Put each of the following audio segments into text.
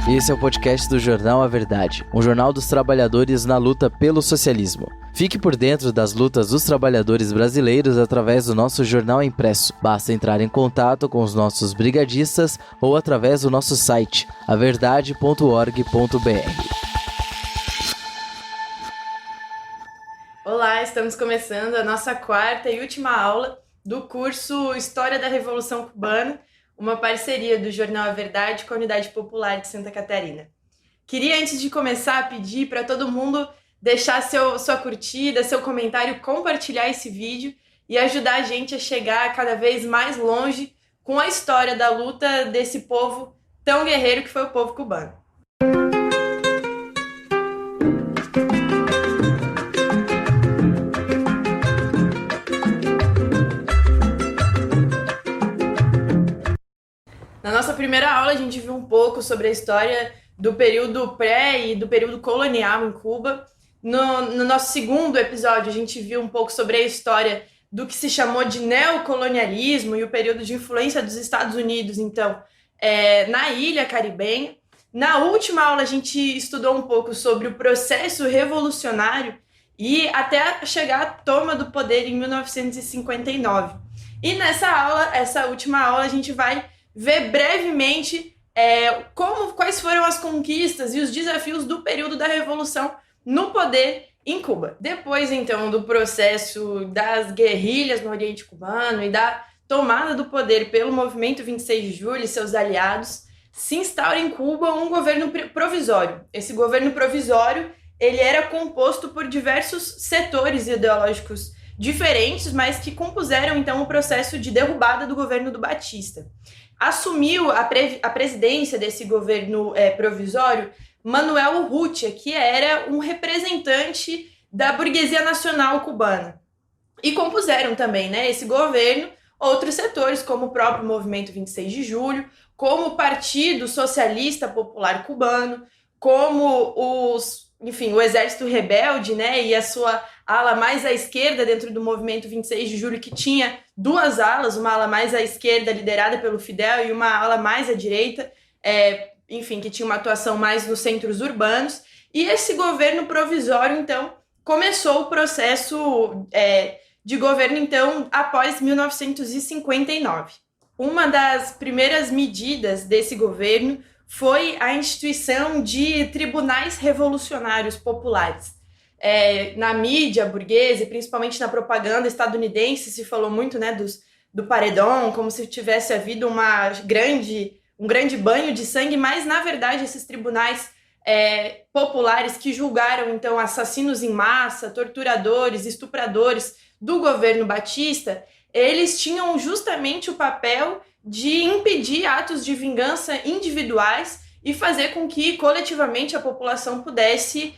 Esse é o podcast do Jornal A Verdade, um jornal dos trabalhadores na luta pelo socialismo. Fique por dentro das lutas dos trabalhadores brasileiros através do nosso jornal impresso. Basta entrar em contato com os nossos brigadistas ou através do nosso site, averdade.org.br. Olá, estamos começando a nossa quarta e última aula do curso História da Revolução Cubana, uma parceria do Jornal A Verdade com a Unidade Popular de Santa Catarina. Queria, antes de começar, pedir para todo mundo deixar sua curtida, seu comentário, compartilhar esse vídeo e ajudar a gente a chegar cada vez mais longe com a história da luta desse povo tão guerreiro que foi o povo cubano. Na nossa primeira aula, a gente viu um pouco sobre a história do período pré e do período colonial em Cuba. No nosso segundo episódio, a gente viu um pouco sobre a história do que se chamou de neocolonialismo e o período de influência dos Estados Unidos, então, na ilha caribenha. Na última aula, a gente estudou um pouco sobre o processo revolucionário e até chegar à toma do poder em 1959. E essa última aula, a gente vai ver brevemente quais foram as conquistas e os desafios do período da Revolução no poder em Cuba. Depois, então, do processo das guerrilhas no Oriente Cubano e da tomada do poder pelo Movimento 26 de Julho e seus aliados, se instaura em Cuba um governo provisório. Esse governo provisório ele era composto por diversos setores ideológicos diferentes, mas que compuseram, então, o processo de derrubada do governo do Batista. Assumiu a presidência desse governo provisório Manuel Urrutia, que era um representante da burguesia nacional cubana. E compuseram também, esse governo outros setores, como o próprio Movimento 26 de Julho, como o Partido Socialista Popular Cubano, como o Exército Rebelde, e a sua ala mais à esquerda dentro do Movimento 26 de Julho, que tinha duas alas, uma ala mais à esquerda liderada pelo Fidel e uma ala mais à direita, que tinha uma atuação mais nos centros urbanos. E esse governo provisório, então, começou o processo de governo, então, após 1959. Uma das primeiras medidas desse governo foi a instituição de tribunais revolucionários populares. Na mídia burguesa, e principalmente na propaganda estadunidense, se falou muito do paredão, como se tivesse havido um grande banho de sangue, mas na verdade esses tribunais populares que julgaram então assassinos em massa, torturadores, estupradores do governo Batista, eles tinham justamente o papel de impedir atos de vingança individuais e fazer com que coletivamente a população pudesse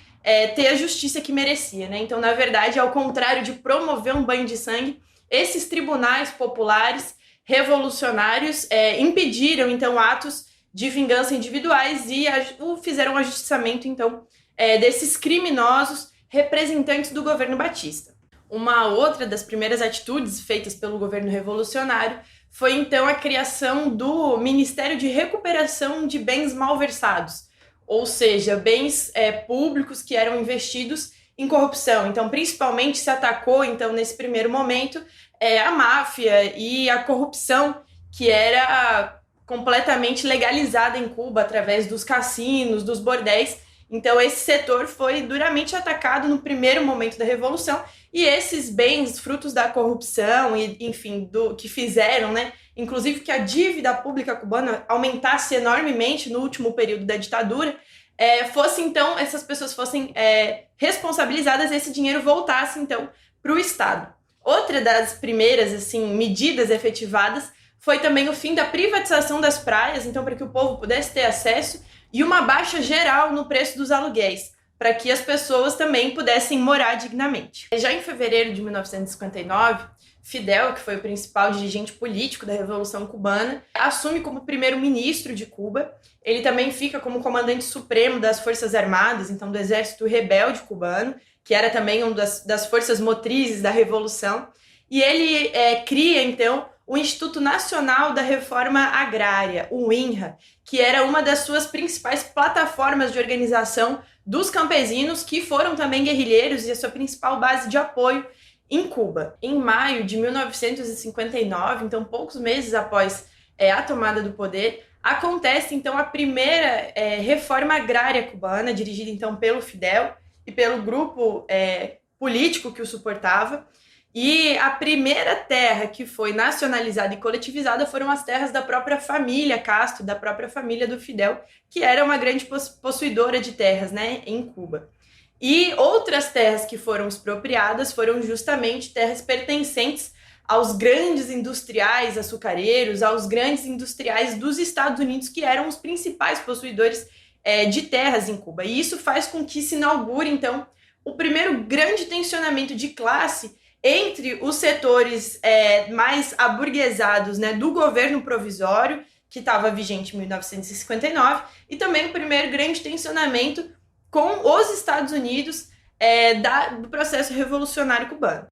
ter a justiça que merecia, Então, na verdade, ao contrário de promover um banho de sangue, esses tribunais populares revolucionários impediram, então, atos de vingança individuais e fizeram um ajustiçamento, então, desses criminosos representantes do governo Batista. Uma outra das primeiras atitudes feitas pelo governo revolucionário foi, então, a criação do Ministério de Recuperação de Bens Malversados, ou seja, bens públicos que eram investidos em corrupção. Então, principalmente se atacou, então, nesse primeiro momento, a máfia e a corrupção que era completamente legalizada em Cuba através dos cassinos, dos bordéis. Então, esse setor foi duramente atacado no primeiro momento da Revolução e esses bens, frutos da corrupção e, do que fizeram, inclusive que a dívida pública cubana aumentasse enormemente no último período da ditadura, essas pessoas fossem responsabilizadas e esse dinheiro voltasse, então, para o Estado. Outra das primeiras, medidas efetivadas foi também o fim da privatização das praias, então, para que o povo pudesse ter acesso, e uma baixa geral no preço dos aluguéis, para que as pessoas também pudessem morar dignamente. Já em fevereiro de 1959, Fidel, que foi o principal dirigente político da Revolução Cubana, assume como primeiro-ministro de Cuba. Ele também fica como comandante supremo das Forças Armadas, então do Exército Rebelde Cubano, que era também uma das forças motrizes da Revolução. E ele cria, então, o Instituto Nacional da Reforma Agrária, o INRA, que era uma das suas principais plataformas de organização dos campesinos, que foram também guerrilheiros e a sua principal base de apoio em Cuba. Em maio de 1959, então poucos meses após a tomada do poder, acontece então a primeira reforma agrária cubana, dirigida então pelo Fidel e pelo grupo político que o suportava. E a primeira terra que foi nacionalizada e coletivizada foram as terras da própria família Castro, da própria família do Fidel, que era uma grande possuidora de terras, né, em Cuba. E outras terras que foram expropriadas foram justamente terras pertencentes aos grandes industriais açucareiros, aos grandes industriais dos Estados Unidos, que eram os principais possuidores de terras em Cuba. E isso faz com que se inaugure, então, o primeiro grande tensionamento de classe entre os setores mais aburguesados, né, do governo provisório, que estava vigente em 1959, e também o primeiro grande tensionamento com os Estados Unidos do processo revolucionário cubano.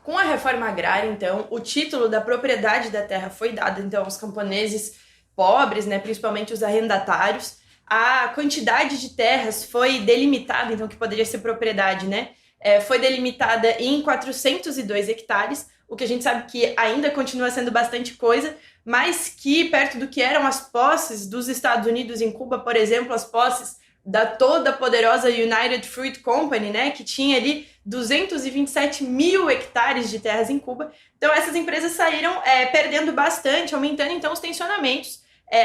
Com a reforma agrária, então, o título da propriedade da terra foi dado então, aos camponeses pobres, né, principalmente os arrendatários. A quantidade de terras foi delimitada, então, que poderia ser propriedade, né, foi delimitada em 402 hectares, o que a gente sabe que ainda continua sendo bastante coisa, mas que perto do que eram as posses dos Estados Unidos em Cuba, por exemplo, as posses da toda poderosa United Fruit Company, né, que tinha ali 227 mil hectares de terras em Cuba. Então essas empresas saíram perdendo bastante, aumentando então os tensionamentos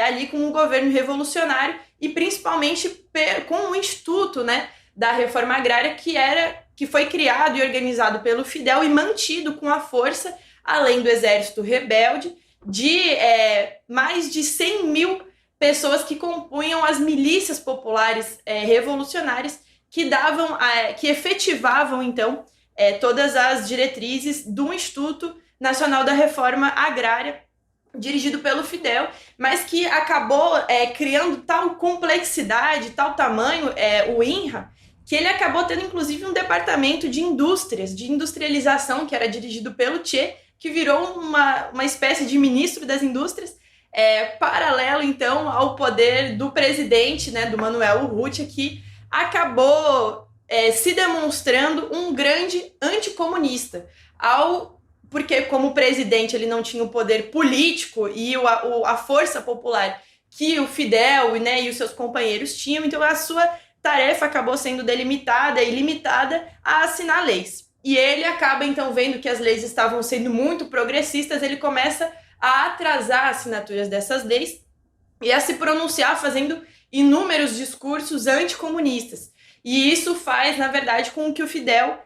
ali com o governo revolucionário e principalmente com o Instituto, né, da Reforma Agrária, que foi criado e organizado pelo Fidel e mantido com a força, além do exército rebelde, de mais de 100 mil pessoas que compunham as milícias populares revolucionárias que efetivavam, então, todas as diretrizes do Instituto Nacional da Reforma Agrária, dirigido pelo Fidel, mas que acabou criando tal complexidade, tal tamanho, o INRA, que ele acabou tendo, inclusive, um departamento de indústrias, de industrialização, que era dirigido pelo Che, que virou uma espécie de ministro das indústrias, paralelo, então, ao poder do presidente, né, do Manuel Urrutia, que acabou se demonstrando um grande anticomunista, porque como presidente ele não tinha o poder político e a força popular que o Fidel, né, e os seus companheiros tinham, então a sua tarefa acabou sendo delimitada e limitada a assinar leis. E ele acaba, então, vendo que as leis estavam sendo muito progressistas, ele começa a atrasar assinaturas dessas leis e a se pronunciar fazendo inúmeros discursos anticomunistas. E isso faz, na verdade, com que o Fidel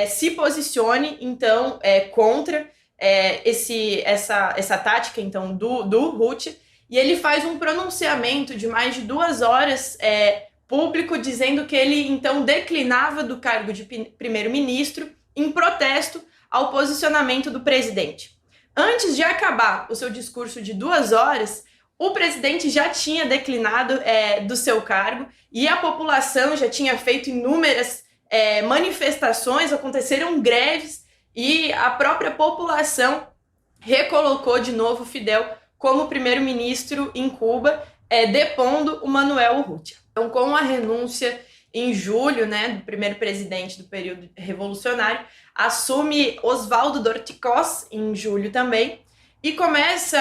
se posicione, então, contra essa tática, então, do Urrutia, e ele faz um pronunciamento de mais de 2 horas público, dizendo que ele, então, declinava do cargo de primeiro-ministro em protesto ao posicionamento do presidente. Antes de acabar o seu discurso de 2 horas, o presidente já tinha declinado do seu cargo e a população já tinha feito inúmeras manifestações, aconteceram greves e a própria população recolocou de novo Fidel como primeiro-ministro em Cuba, depondo o Manuel Urrutia. Então, com a renúncia em julho, né, do primeiro presidente do período revolucionário, assume Osvaldo Dorticós em julho também, e começa,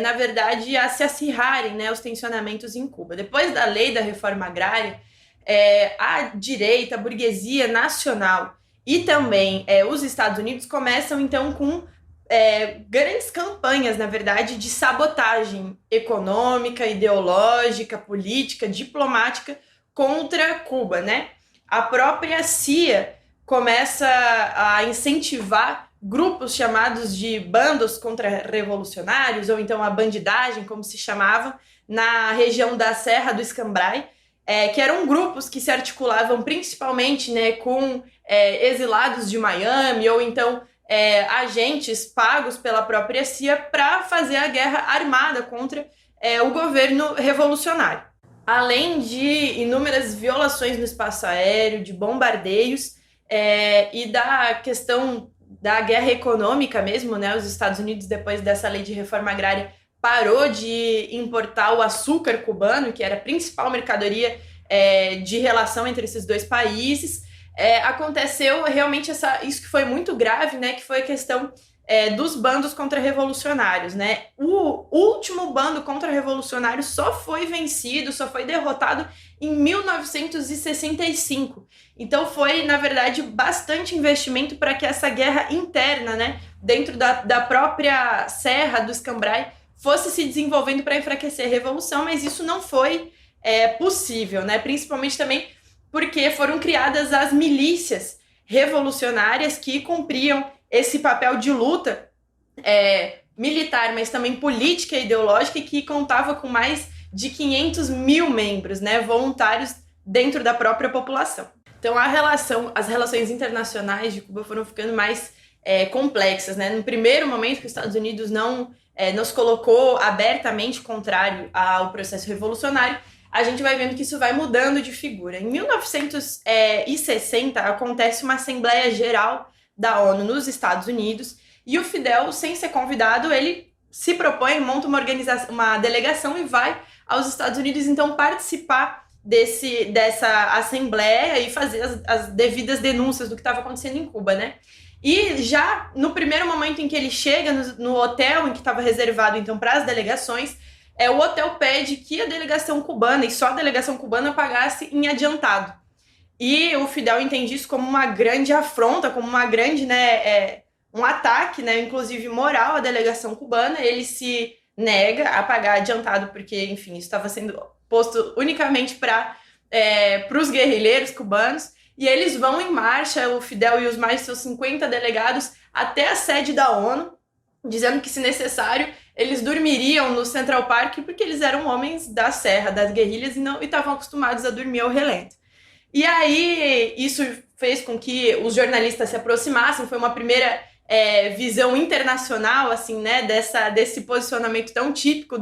na verdade, a se acirrarem, né, os tensionamentos em Cuba. Depois da lei da reforma agrária, a direita, a burguesia nacional e também os Estados Unidos começam, então, com grandes campanhas, na verdade, de sabotagem econômica, ideológica, política, diplomática contra Cuba, né? A própria CIA começa a incentivar grupos chamados de bandos contra-revolucionários, ou então a bandidagem, como se chamava, na região da Serra do Escambray, que eram grupos que se articulavam principalmente, né, com exilados de Miami, ou então agentes pagos pela própria CIA para fazer a guerra armada contra o governo revolucionário. Além de inúmeras violações no espaço aéreo, de bombardeios e da questão da guerra econômica mesmo, né? Os Estados Unidos, depois dessa lei de reforma agrária, parou de importar o açúcar cubano, que era a principal mercadoria de relação entre esses dois países. Aconteceu realmente isso que foi muito grave, né? Que foi a questão dos bandos contra-revolucionários, né? O último bando contra-revolucionário só foi vencido, só foi derrotado em 1965. Então foi, na verdade, bastante investimento para que essa guerra interna, né, dentro da própria Serra do Escambray, fosse se desenvolvendo para enfraquecer a revolução, mas isso não foi possível, né? Principalmente também porque foram criadas as milícias revolucionárias que cumpriam esse papel de luta militar, mas também política e ideológica, que contava com mais de 500 mil membros, né, voluntários dentro da própria população. Então as relações internacionais de Cuba foram ficando mais complexas, né? No primeiro momento que os Estados Unidos não se colocou abertamente contrário ao processo revolucionário, a gente vai vendo que isso vai mudando de figura. Em 1960 acontece uma Assembleia Geral da ONU nos Estados Unidos, e o Fidel, sem ser convidado, ele se propõe, monta uma delegação e vai aos Estados Unidos, então, participar dessa assembleia e fazer as devidas denúncias do que estava acontecendo em Cuba, né? E já no primeiro momento em que ele chega no hotel em que estava reservado, então, para as delegações, o hotel pede que a delegação cubana, e só a delegação cubana, pagasse em adiantado. E o Fidel entende isso como uma grande afronta, como uma grande, um ataque, né, inclusive moral à delegação cubana. Ele se nega a pagar adiantado, porque, enfim, isso estava sendo posto unicamente para os guerrilheiros cubanos. E eles vão em marcha, o Fidel e os mais seus 50 delegados, até a sede da ONU, dizendo que, se necessário, eles dormiriam no Central Park, porque eles eram homens da serra, das guerrilhas, e estavam acostumados a dormir ao relento. E aí, isso fez com que os jornalistas se aproximassem, foi uma primeira visão internacional, assim, né, desse posicionamento tão típico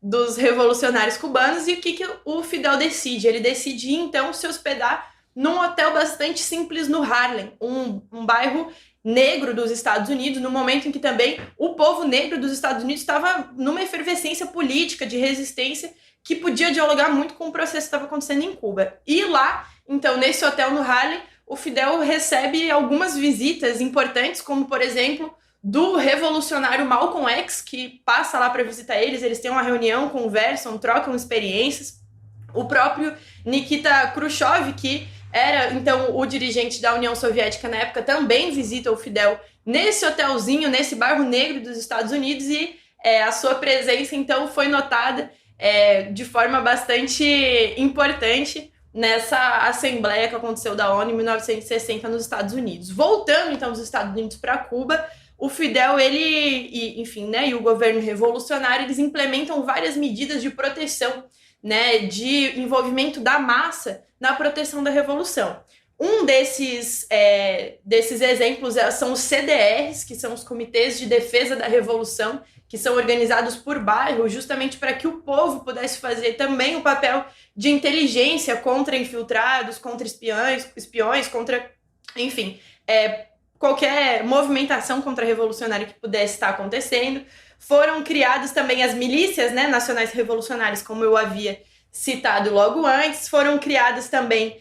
dos revolucionários cubanos. E o que o Fidel decide? Ele decide, então, se hospedar num hotel bastante simples no Harlem, um bairro negro dos Estados Unidos, no momento em que também o povo negro dos Estados Unidos estava numa efervescência política de resistência que podia dialogar muito com o processo que estava acontecendo em Cuba. E lá, então, nesse hotel no Harlem, o Fidel recebe algumas visitas importantes, como, por exemplo, do revolucionário Malcolm X, que passa lá para visitar eles têm uma reunião, conversam, trocam experiências. O próprio Nikita Khrushchev, que era, então, o dirigente da União Soviética na época, também visita o Fidel nesse hotelzinho, nesse bairro negro dos Estados Unidos, e a sua presença, então, foi notada de forma bastante importante nessa assembleia que aconteceu da ONU em 1960 nos Estados Unidos. Voltando, então, dos Estados Unidos para Cuba, o Fidel, e o governo revolucionário, eles implementam várias medidas de proteção, né, de envolvimento da massa na proteção da revolução. Um desses exemplos são os CDRs, que são os Comitês de Defesa da Revolução, que são organizados por bairro, justamente para que o povo pudesse fazer também o papel de inteligência contra infiltrados, contra espiões, contra, enfim, qualquer movimentação contra-revolucionária que pudesse estar acontecendo. Foram criadas também as milícias, né, nacionais revolucionárias, como eu havia citado logo antes. Foram criadas também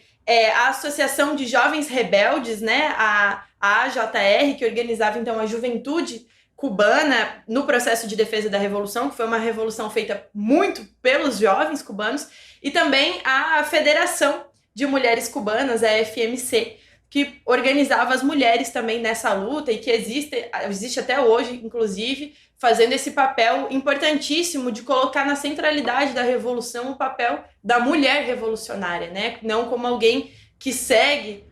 a Associação de Jovens Rebeldes, né, a AJR, que organizava, então, a juventude cubana no processo de defesa da revolução, que foi uma revolução feita muito pelos jovens cubanos, e também a Federação de Mulheres Cubanas, a FMC, que organizava as mulheres também nessa luta e que existe até hoje, inclusive, fazendo esse papel importantíssimo de colocar na centralidade da revolução o papel da mulher revolucionária, né? Não como alguém que segue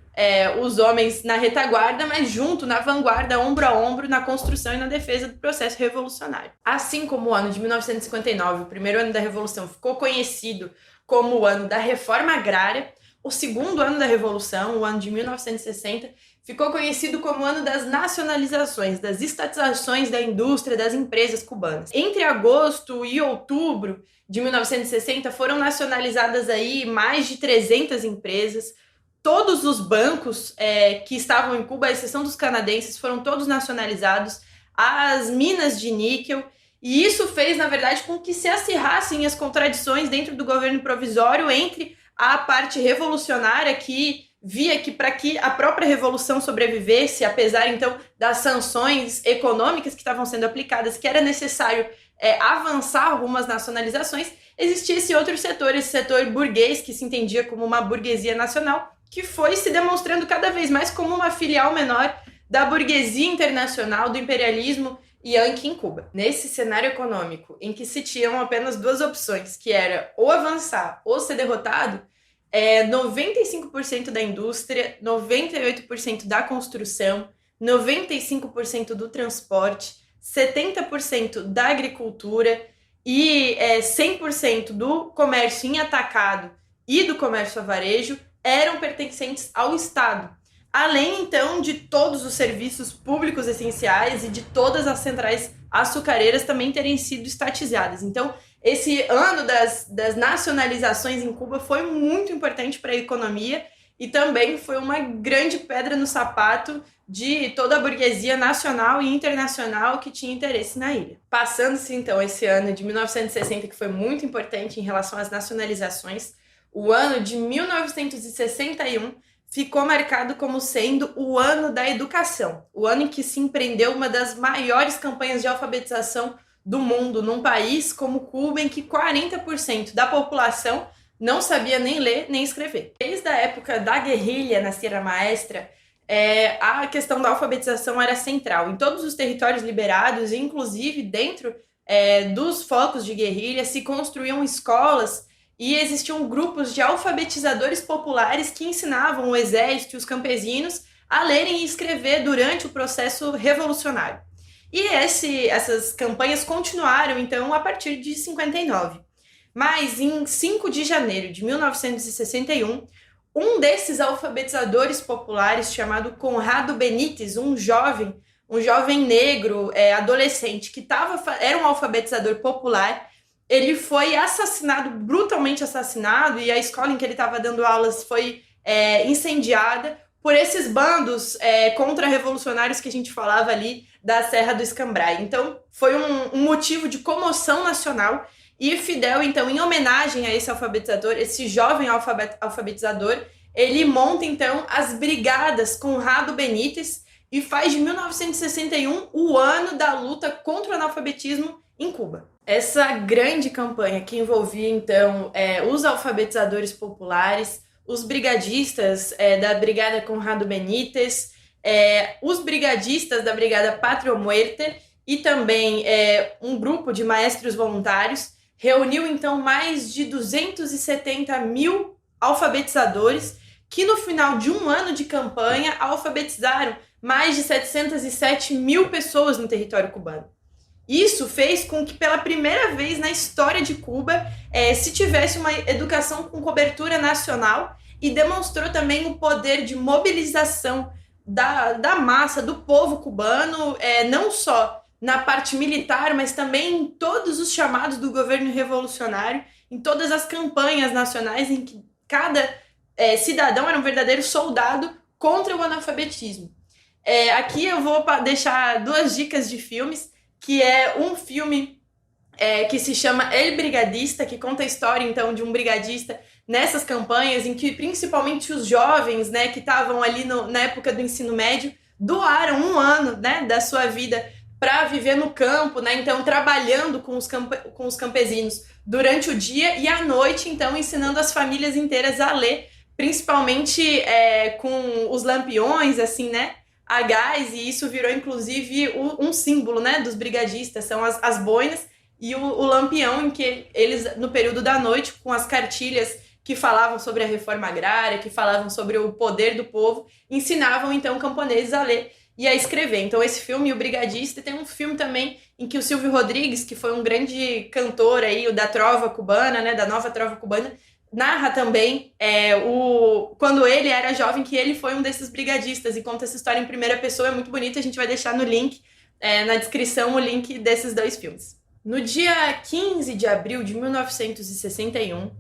os homens na retaguarda, mas junto, na vanguarda, ombro a ombro, na construção e na defesa do processo revolucionário. Assim como o ano de 1959, o primeiro ano da Revolução, ficou conhecido como o ano da Reforma Agrária, o segundo ano da Revolução, o ano de 1960, ficou conhecido como o ano das nacionalizações, das estatizações da indústria, das empresas cubanas. Entre agosto e outubro de 1960, foram nacionalizadas aí mais de 300 empresas. todos os bancos que estavam em Cuba, à exceção dos canadenses, foram todos nacionalizados, as minas de níquel, e isso fez, na verdade, com que se acirrassem as contradições dentro do governo provisório entre a parte revolucionária que via que para que a própria revolução sobrevivesse, apesar então das sanções econômicas que estavam sendo aplicadas, que era necessário avançar algumas nacionalizações, existia esse outro setor, esse setor burguês, que se entendia como uma burguesia nacional, que foi se demonstrando cada vez mais como uma filial menor da burguesia internacional, do imperialismo Yankee em Cuba. Nesse cenário econômico, em que se tinham apenas duas opções, que era ou avançar ou ser derrotado, 95% da indústria, 98% da construção, 95% do transporte, 70% da agricultura e 100% do comércio em atacado e do comércio a varejo eram pertencentes ao Estado. Além, então, de todos os serviços públicos essenciais e de todas as centrais açucareiras também terem sido estatizadas. Então, esse ano das nacionalizações em Cuba foi muito importante para a economia e também foi uma grande pedra no sapato de toda a burguesia nacional e internacional que tinha interesse na ilha. Passando-se, então, esse ano de 1960, que foi muito importante em relação às nacionalizações, o ano de 1961 ficou marcado como sendo o ano da educação, o ano em que se empreendeu uma das maiores campanhas de alfabetização do mundo, num país como Cuba, em que 40% da população não sabia nem ler nem escrever. Desde a época da guerrilha na Sierra Maestra, a questão da alfabetização era central. Em todos os territórios liberados, inclusive dentro dos focos de guerrilha, se construíam escolas e existiam grupos de alfabetizadores populares que ensinavam o exército e os campesinos a lerem e escrever durante o processo revolucionário. E essas campanhas continuaram, então, a partir de 59. Mas, em 5 de janeiro de 1961, um desses alfabetizadores populares, chamado Conrado Benítez, um jovem negro, adolescente, que era um alfabetizador popular, ele foi brutalmente assassinado, e a escola em que ele estava dando aulas foi incendiada por esses bandos contra-revolucionários que a gente falava ali da Serra do Escambray. Então, foi um motivo de comoção nacional, e Fidel, então, em homenagem a esse alfabetizador, esse jovem alfabetizador, ele monta, então, as Brigadas Conrado Benítez e faz de 1961 o ano da luta contra o analfabetismo em Cuba. Essa grande campanha que envolvia, então, os alfabetizadores populares, os brigadistas da Brigada Conrado Benítez, os brigadistas da Brigada Pátria ou Muerte e também um grupo de maestros voluntários, reuniu, então, mais de 270 mil alfabetizadores que, no final de um ano de campanha, alfabetizaram mais de 707 mil pessoas no território cubano. Isso fez com que, pela primeira vez na história de Cuba, se tivesse uma educação com cobertura nacional, e demonstrou também o poder de mobilização da massa, do povo cubano, não só na parte militar, mas também em todos os chamados do governo revolucionário, em todas as campanhas nacionais em que cada cidadão era um verdadeiro soldado contra o analfabetismo. Aqui eu vou deixar 2 dicas de filmes, que é um filme que se chama El Brigadista, que conta a história, então, de um brigadista nessas campanhas, em que principalmente os jovens, né, que estavam ali na época do ensino médio, doaram um ano, né, da sua vida para viver no campo, né, então trabalhando com os campesinos durante o dia e à noite, então ensinando as famílias inteiras a ler, principalmente com os lampiões, assim, né, a gás, e isso virou inclusive um símbolo, né, dos brigadistas, são as boinas e o lampião, em que eles, no período da noite, com as cartilhas que falavam sobre a reforma agrária, que falavam sobre o poder do povo, ensinavam então camponeses a ler e a escrever. Então esse filme, O Brigadista, tem um filme também em que o Silvio Rodrigues, que foi um grande cantor aí, o da trova cubana, né, da nova trova cubana, narra também quando ele era jovem, que ele foi um desses brigadistas, e conta essa história em primeira pessoa, é muito bonita. A gente vai deixar no link, na descrição, o link desses 2 filmes. No dia 15 de abril de 1961,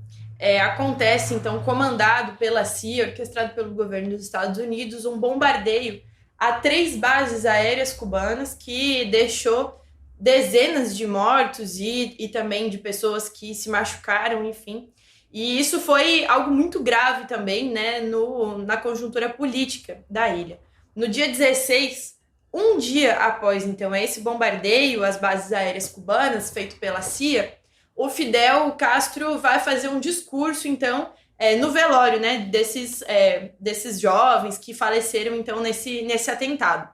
acontece, então, comandado pela CIA, orquestrado pelo governo dos Estados Unidos, um bombardeio a 3 bases aéreas cubanas que deixou dezenas de mortos e também de pessoas que se machucaram, enfim. E isso foi algo muito grave também, né, na conjuntura política da ilha. No dia 16, um dia após, então, esse bombardeio às bases aéreas cubanas, feito pela CIA, o Fidel Castro vai fazer um discurso, então, no velório, né, desses jovens que faleceram, então, nesse atentado.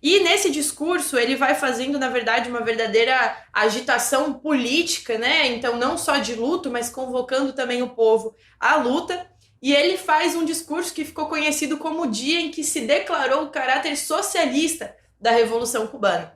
E nesse discurso ele vai fazendo, na verdade, uma verdadeira agitação política, né? Então, não só de luto, mas convocando também o povo à luta. E ele faz um discurso que ficou conhecido como o dia em que se declarou o caráter socialista da Revolução Cubana.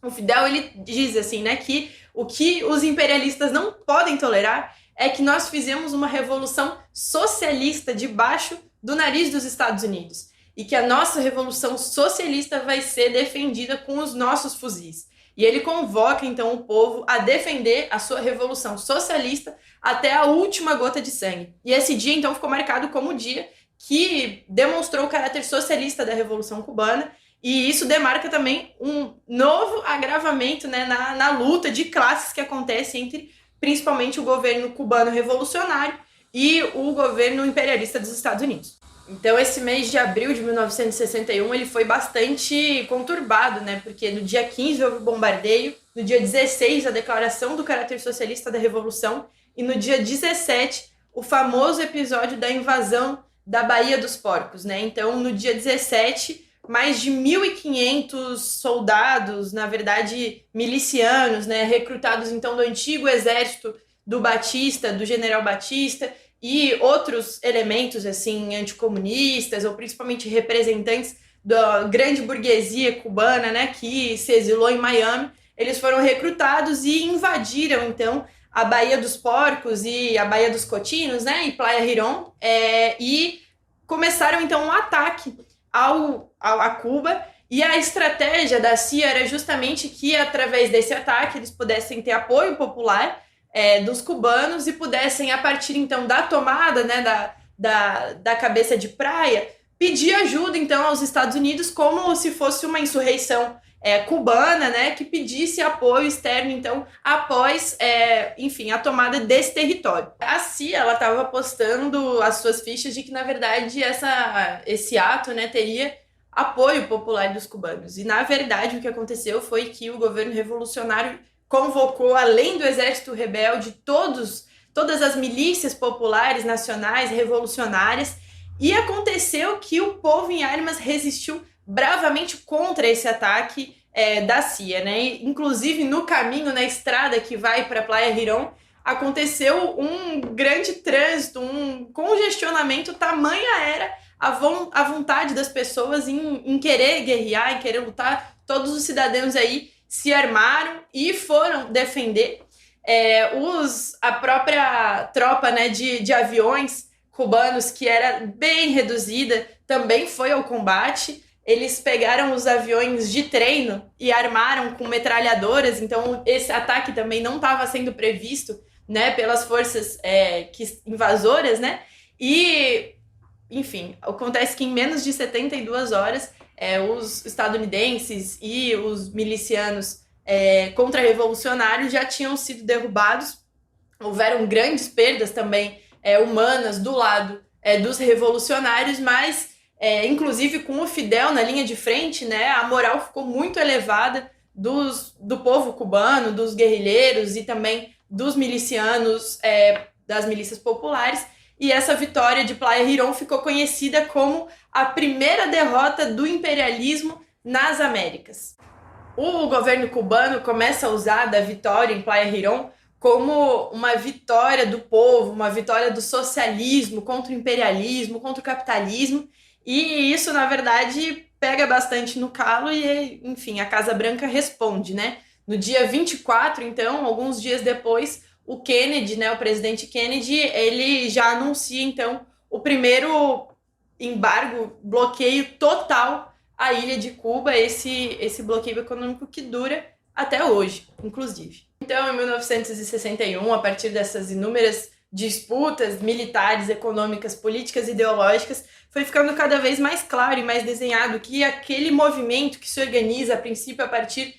O Fidel, ele diz assim, né, que o que os imperialistas não podem tolerar é que nós fizemos uma revolução socialista debaixo do nariz dos Estados Unidos. E que a nossa revolução socialista vai ser defendida com os nossos fuzis. E ele convoca, então, o povo a defender a sua revolução socialista até a última gota de sangue. E esse dia, então, ficou marcado como o dia que demonstrou o caráter socialista da Revolução Cubana, e isso demarca também um novo agravamento, né, na luta de classes que acontece entre, principalmente, o governo cubano revolucionário e o governo imperialista dos Estados Unidos. Então, esse mês de abril de 1961, ele foi bastante conturbado, né? Porque no dia 15 houve o bombardeio, no dia 16 a declaração do caráter socialista da Revolução e no dia 17 o famoso episódio da invasão da Baía dos Porcos, né? Então, no dia 17, mais de 1.500 soldados, na verdade, milicianos, né? Recrutados, então, do antigo exército do Batista, do general Batista, e outros elementos, assim, anticomunistas, ou principalmente representantes da grande burguesia cubana, né, que se exilou em Miami, eles foram recrutados e invadiram, então, a Baía dos Porcos e a Baía dos Cochinos, né, e Playa Girón, e começaram, então, um ataque a Cuba, e a estratégia da CIA era justamente que, através desse ataque, eles pudessem ter apoio popular dos cubanos e pudessem, a partir, então, da tomada, né, da cabeça de praia, pedir ajuda, então, aos Estados Unidos, como se fosse uma insurreição cubana, né, que pedisse apoio externo, então, após, enfim, a tomada desse território. A CIA, ela estava apostando as suas fichas de que, na verdade, esse ato, né, teria apoio popular dos cubanos. E, na verdade, o que aconteceu foi que o governo revolucionário convocou, além do exército rebelde, todas as milícias populares, nacionais, revolucionárias, e aconteceu que o povo em armas resistiu bravamente contra esse ataque da CIA, né? Inclusive, no caminho, na estrada que vai para Playa Girón, aconteceu um grande trânsito, um congestionamento, tamanha era a vontade das pessoas em querer guerrear, em querer lutar. Todos os cidadãos aí se armaram e foram defender. A própria tropa, né, de aviões cubanos, que era bem reduzida, também foi ao combate. Eles pegaram os aviões de treino e armaram com metralhadoras, então esse ataque também não estava sendo previsto, né, pelas forças invasoras, né? E, enfim, acontece que em menos de 72 horas os estadunidenses e os milicianos contra-revolucionários já tinham sido derrubados. Houveram grandes perdas também humanas do lado dos revolucionários, mas inclusive com o Fidel na linha de frente, né, a moral ficou muito elevada do povo cubano, dos guerrilheiros e também dos milicianos, das milícias populares. E essa vitória de Playa Girón ficou conhecida como a primeira derrota do imperialismo nas Américas. O governo cubano começa a usar da vitória em Playa Girón como uma vitória do povo, uma vitória do socialismo contra o imperialismo, contra o capitalismo, e isso, na verdade, pega bastante no calo e, enfim, a Casa Branca responde, né? No dia 24, então, alguns dias depois, o Kennedy, né, o presidente Kennedy, ele já anuncia, então, o primeiro embargo, bloqueio total à ilha de Cuba, esse bloqueio econômico que dura até hoje, inclusive. Então, em 1961, a partir dessas inúmeras disputas militares, econômicas, políticas, ideológicas, foi ficando cada vez mais claro e mais desenhado que aquele movimento que se organiza, a princípio, a partir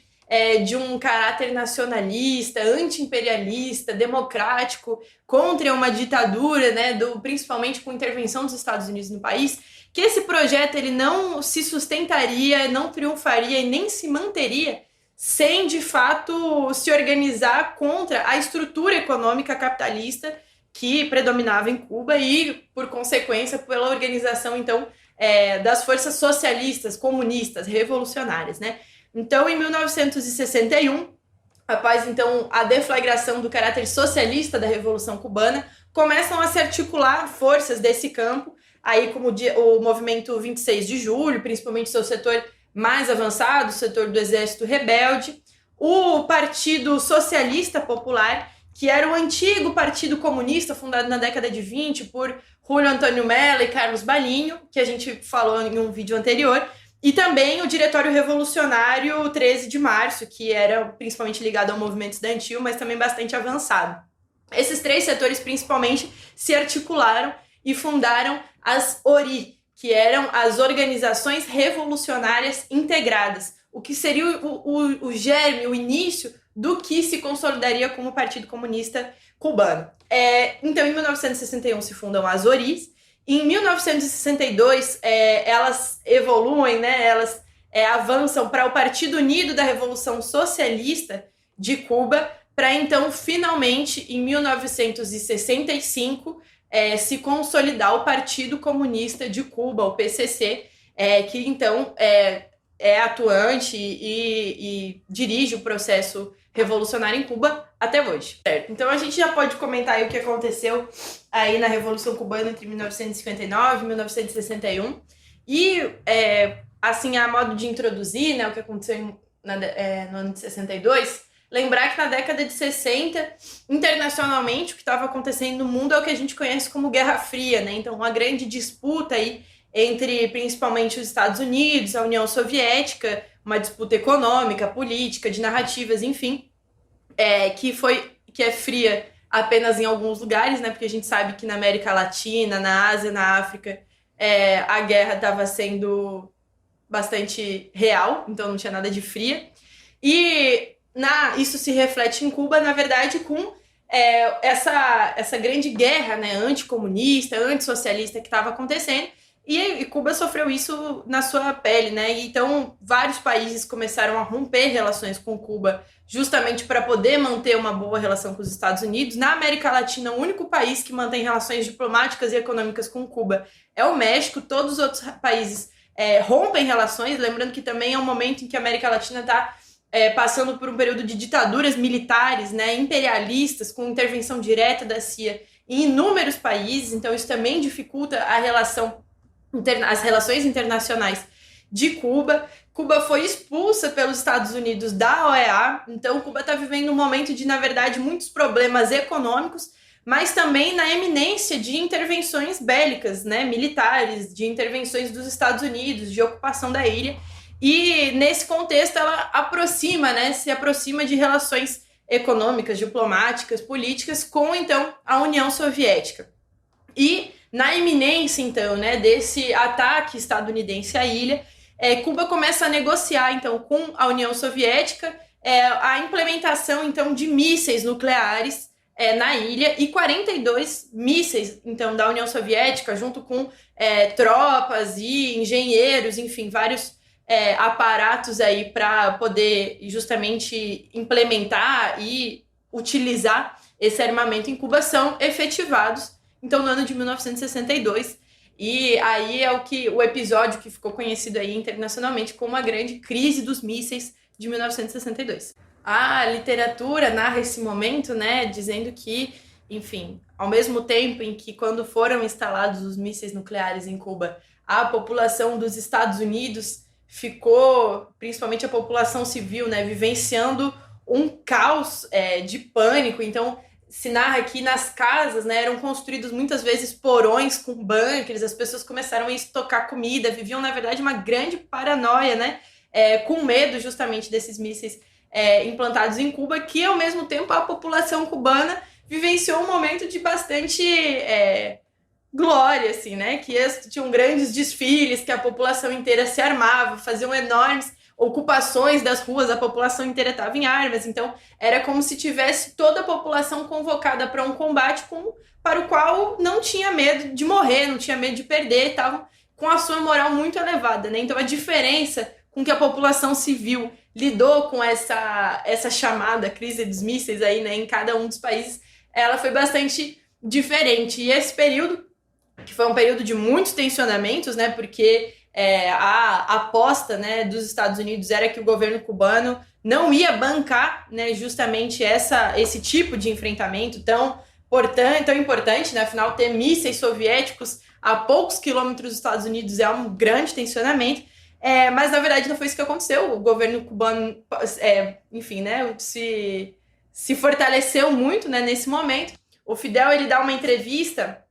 de um caráter nacionalista, anti-imperialista, democrático, contra uma ditadura, né, principalmente com intervenção dos Estados Unidos no país, que esse projeto ele não se sustentaria, não triunfaria e nem se manteria sem, de fato, se organizar contra a estrutura econômica capitalista que predominava em Cuba e, por consequência, pela organização, então, das forças socialistas, comunistas, revolucionárias, né? Então, em 1961, após então a deflagração do caráter socialista da Revolução Cubana, começam a se articular forças desse campo, aí como o movimento 26 de julho, principalmente seu setor mais avançado, o setor do Exército Rebelde, o Partido Socialista Popular, que era o antigo Partido Comunista, fundado na década de 20 por Julio Antônio Mello e Carlos Ballinho, que a gente falou em um vídeo anterior, e também o Diretório Revolucionário 13 de Março, que era principalmente ligado ao movimento estudantil, mas também bastante avançado. Esses três setores, principalmente, se articularam e fundaram as ORI, que eram as Organizações Revolucionárias Integradas, o que seria o germe, o início do que se consolidaria como Partido Comunista Cubano. Então, em 1961 se fundam as ORIs. Em 1962, elas evoluem, né? Elas avançam para o Partido Unido da Revolução Socialista de Cuba, para então, finalmente, em 1965, se consolidar o Partido Comunista de Cuba, o PCC, que então é atuante e dirige o processo revolucionário em Cuba até hoje. Certo. Então a gente já pode comentar aí o que aconteceu aí na Revolução Cubana entre 1959 e 1961. E, assim, a modo de introduzir, né, o que aconteceu no ano de 62, lembrar que na década de 60, internacionalmente, o que estava acontecendo no mundo é o que a gente conhece como Guerra Fria, né? Então, uma grande disputa aí entre, principalmente, os Estados Unidos, a União Soviética, uma disputa econômica, política, de narrativas, enfim, que é fria apenas em alguns lugares, né? Porque a gente sabe que na América Latina, na Ásia, na África, a guerra estava sendo bastante real, então não tinha nada de fria. E isso se reflete em Cuba, na verdade, com essa grande guerra, né, anticomunista, antissocialista que estava acontecendo, e Cuba sofreu isso na sua pele, né? E então vários países começaram a romper relações com Cuba justamente para poder manter uma boa relação com os Estados Unidos. Na América Latina, o único país que mantém relações diplomáticas e econômicas com Cuba é o México. Todos os outros países rompem relações, lembrando que também é um momento em que a América Latina está passando por um período de ditaduras militares, né, imperialistas, com intervenção direta da CIA em inúmeros países, então isso também dificulta as relações internacionais de Cuba. Cuba foi expulsa pelos Estados Unidos da OEA, então Cuba está vivendo um momento de, na verdade, muitos problemas econômicos, mas também na eminência de intervenções bélicas, né, militares, de intervenções dos Estados Unidos, de ocupação da ilha. E nesse contexto ela se aproxima de relações econômicas, diplomáticas, políticas com, então, a União Soviética. E na iminência, então, né, desse ataque estadunidense à ilha, Cuba começa a negociar, então, com a União Soviética a implementação, então, de mísseis nucleares na ilha, e 42 mísseis, então, da União Soviética, junto com tropas e engenheiros, enfim, vários aparatos aí para poder justamente implementar e utilizar esse armamento em Cuba, são efetivados, então, no ano de 1962. E aí é o episódio que ficou conhecido aí internacionalmente como a grande crise dos mísseis de 1962. A literatura narra esse momento, né, dizendo que, enfim, ao mesmo tempo em que, quando foram instalados os mísseis nucleares em Cuba, a população dos Estados Unidos ficou, principalmente a população civil, né, vivenciando um caos de pânico. Então, se narra que nas casas, né, eram construídos muitas vezes porões com bunkers, as pessoas começaram a estocar comida, viviam, na verdade, uma grande paranoia, né, com medo justamente desses mísseis implantados em Cuba, que, ao mesmo tempo, a população cubana vivenciou um momento de bastante glória, assim, né? Que tinham grandes desfiles, que a população inteira se armava, faziam enormes ocupações das ruas, a população inteira estava em armas, então era como se tivesse toda a população convocada para um combate para o qual não tinha medo de morrer, não tinha medo de perder, estavam com a sua moral muito elevada, né? Então a diferença com que a população civil lidou com essa chamada crise dos mísseis aí, né, em cada um dos países, ela foi bastante diferente. E esse período, que foi um período de muitos tensionamentos, né, porque a aposta, né, dos Estados Unidos era que o governo cubano não ia bancar, né, justamente esse tipo de enfrentamento tão importante, né, afinal ter mísseis soviéticos a poucos quilômetros dos Estados Unidos é um grande tensionamento, mas na verdade não foi isso que aconteceu. O governo cubano, enfim, né, se fortaleceu muito, né, nesse momento. O Fidel, ele dá uma entrevista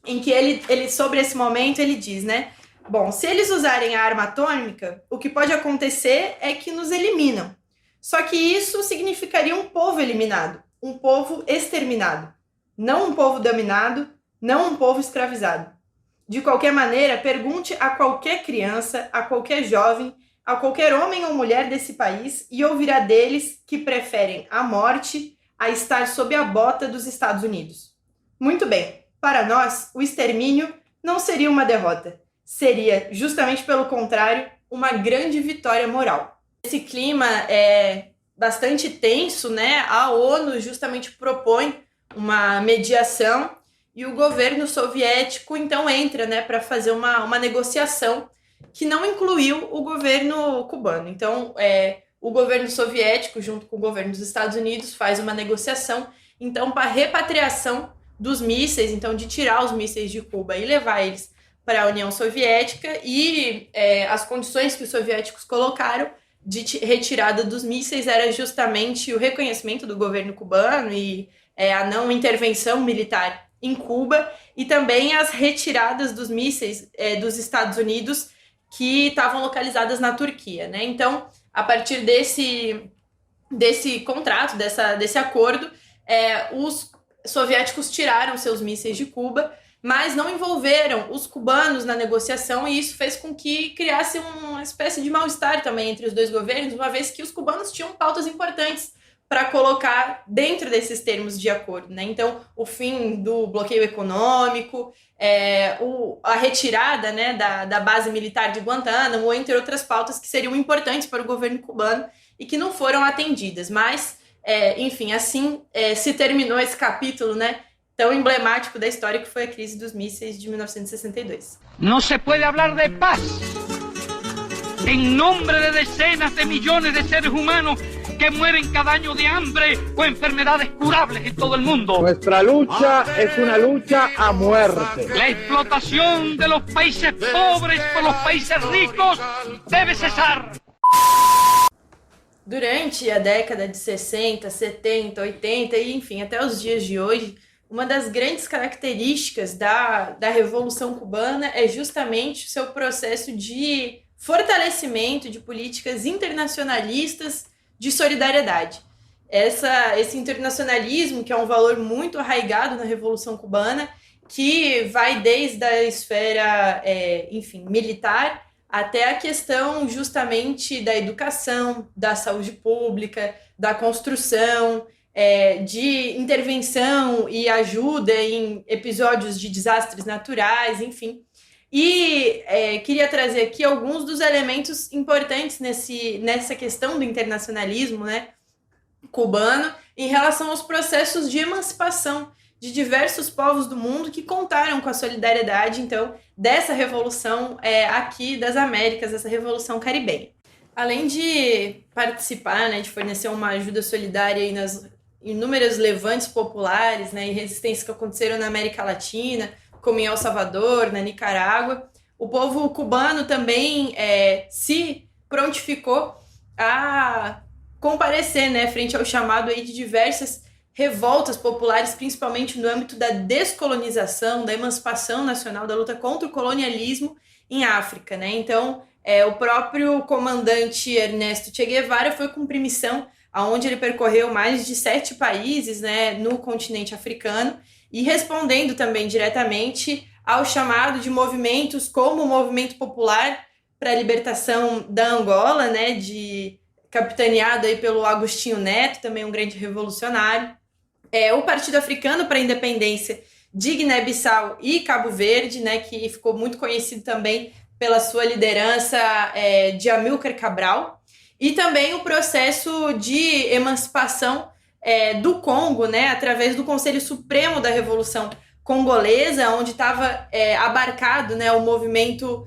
em que ele sobre esse momento, ele diz, né, bom, se eles usarem a arma atômica, o que pode acontecer é que nos eliminam. Só que isso significaria um povo eliminado, um povo exterminado, não um povo dominado, não um povo escravizado. De qualquer maneira, pergunte a qualquer criança, a qualquer jovem, a qualquer homem ou mulher desse país e ouvirá deles que preferem a morte a estar sob a bota dos Estados Unidos. Muito bem, para nós, o extermínio não seria uma derrota. Seria, justamente pelo contrário, uma grande vitória moral. Esse clima é bastante tenso, né? A ONU justamente propõe uma mediação e o governo soviético então entra, né, para fazer uma negociação que não incluiu o governo cubano. Então, o governo soviético, junto com o governo dos Estados Unidos, faz uma negociação então para a repatriação dos mísseis, então de tirar os mísseis de Cuba e levar eles para a União Soviética, e as condições que os soviéticos colocaram de retirada dos mísseis era justamente o reconhecimento do governo cubano e a não intervenção militar em Cuba, e também as retiradas dos mísseis dos Estados Unidos que estavam localizadas na Turquia, né? Então, a partir desse contrato, desse acordo, os soviéticos tiraram seus mísseis de Cuba, mas não envolveram os cubanos na negociação, e isso fez com que criasse uma espécie de mal-estar também entre os dois governos, uma vez que os cubanos tinham pautas importantes para colocar dentro desses termos de acordo, né? Então, o fim do bloqueio econômico, a retirada, né, da base militar de Guantánamo, entre outras pautas que seriam importantes para o governo cubano e que não foram atendidas. Mas, enfim, assim se terminou esse capítulo, né, tão emblemático da história, que foi a crise dos mísseis de 1962. Não se pode falar de paz em nome de dezenas de milhões de seres humanos que mueren cada año de hambre o enfermedades curables en todo el mundo. Nuestra lucha es una lucha a muerte. La explotación de los países pobres por los países ricos debe cesar. Durante a década de 60, 70, 80 e, enfim, até os dias de hoje, uma das grandes características da Revolução Cubana é justamente o seu processo de fortalecimento de políticas internacionalistas de solidariedade. Esse internacionalismo, que é um valor muito arraigado na Revolução Cubana, que vai desde a esfera, enfim, militar, até a questão justamente da educação, da saúde pública, da construção, de intervenção e ajuda em episódios de desastres naturais, enfim. E queria trazer aqui alguns dos elementos importantes nessa questão do internacionalismo, né, cubano, em relação aos processos de emancipação de diversos povos do mundo que contaram com a solidariedade, então, dessa revolução aqui das Américas, essa revolução caribenha. Além de participar, né, de fornecer uma ajuda solidária aí nas inúmeras levantes populares, né, e resistências que aconteceram na América Latina, como em El Salvador, na Nicarágua, o povo cubano também se prontificou a comparecer, né, frente ao chamado aí de diversas revoltas populares, principalmente no âmbito da descolonização, da emancipação nacional, da luta contra o colonialismo em África, né? Então, o próprio comandante Ernesto Che Guevara foi cumprir missão onde ele percorreu mais de 7 países, né, no continente africano, e respondendo também diretamente ao chamado de movimentos como o Movimento Popular para a Libertação da Angola, né, capitaneado aí pelo Agostinho Neto, também um grande revolucionário, o Partido Africano para a Independência de Guiné-Bissau e Cabo Verde, né, que ficou muito conhecido também pela sua liderança de Amílcar Cabral, e também o processo de emancipação do Congo, né, através do Conselho Supremo da Revolução Congolesa, onde estava abarcado, né, o movimento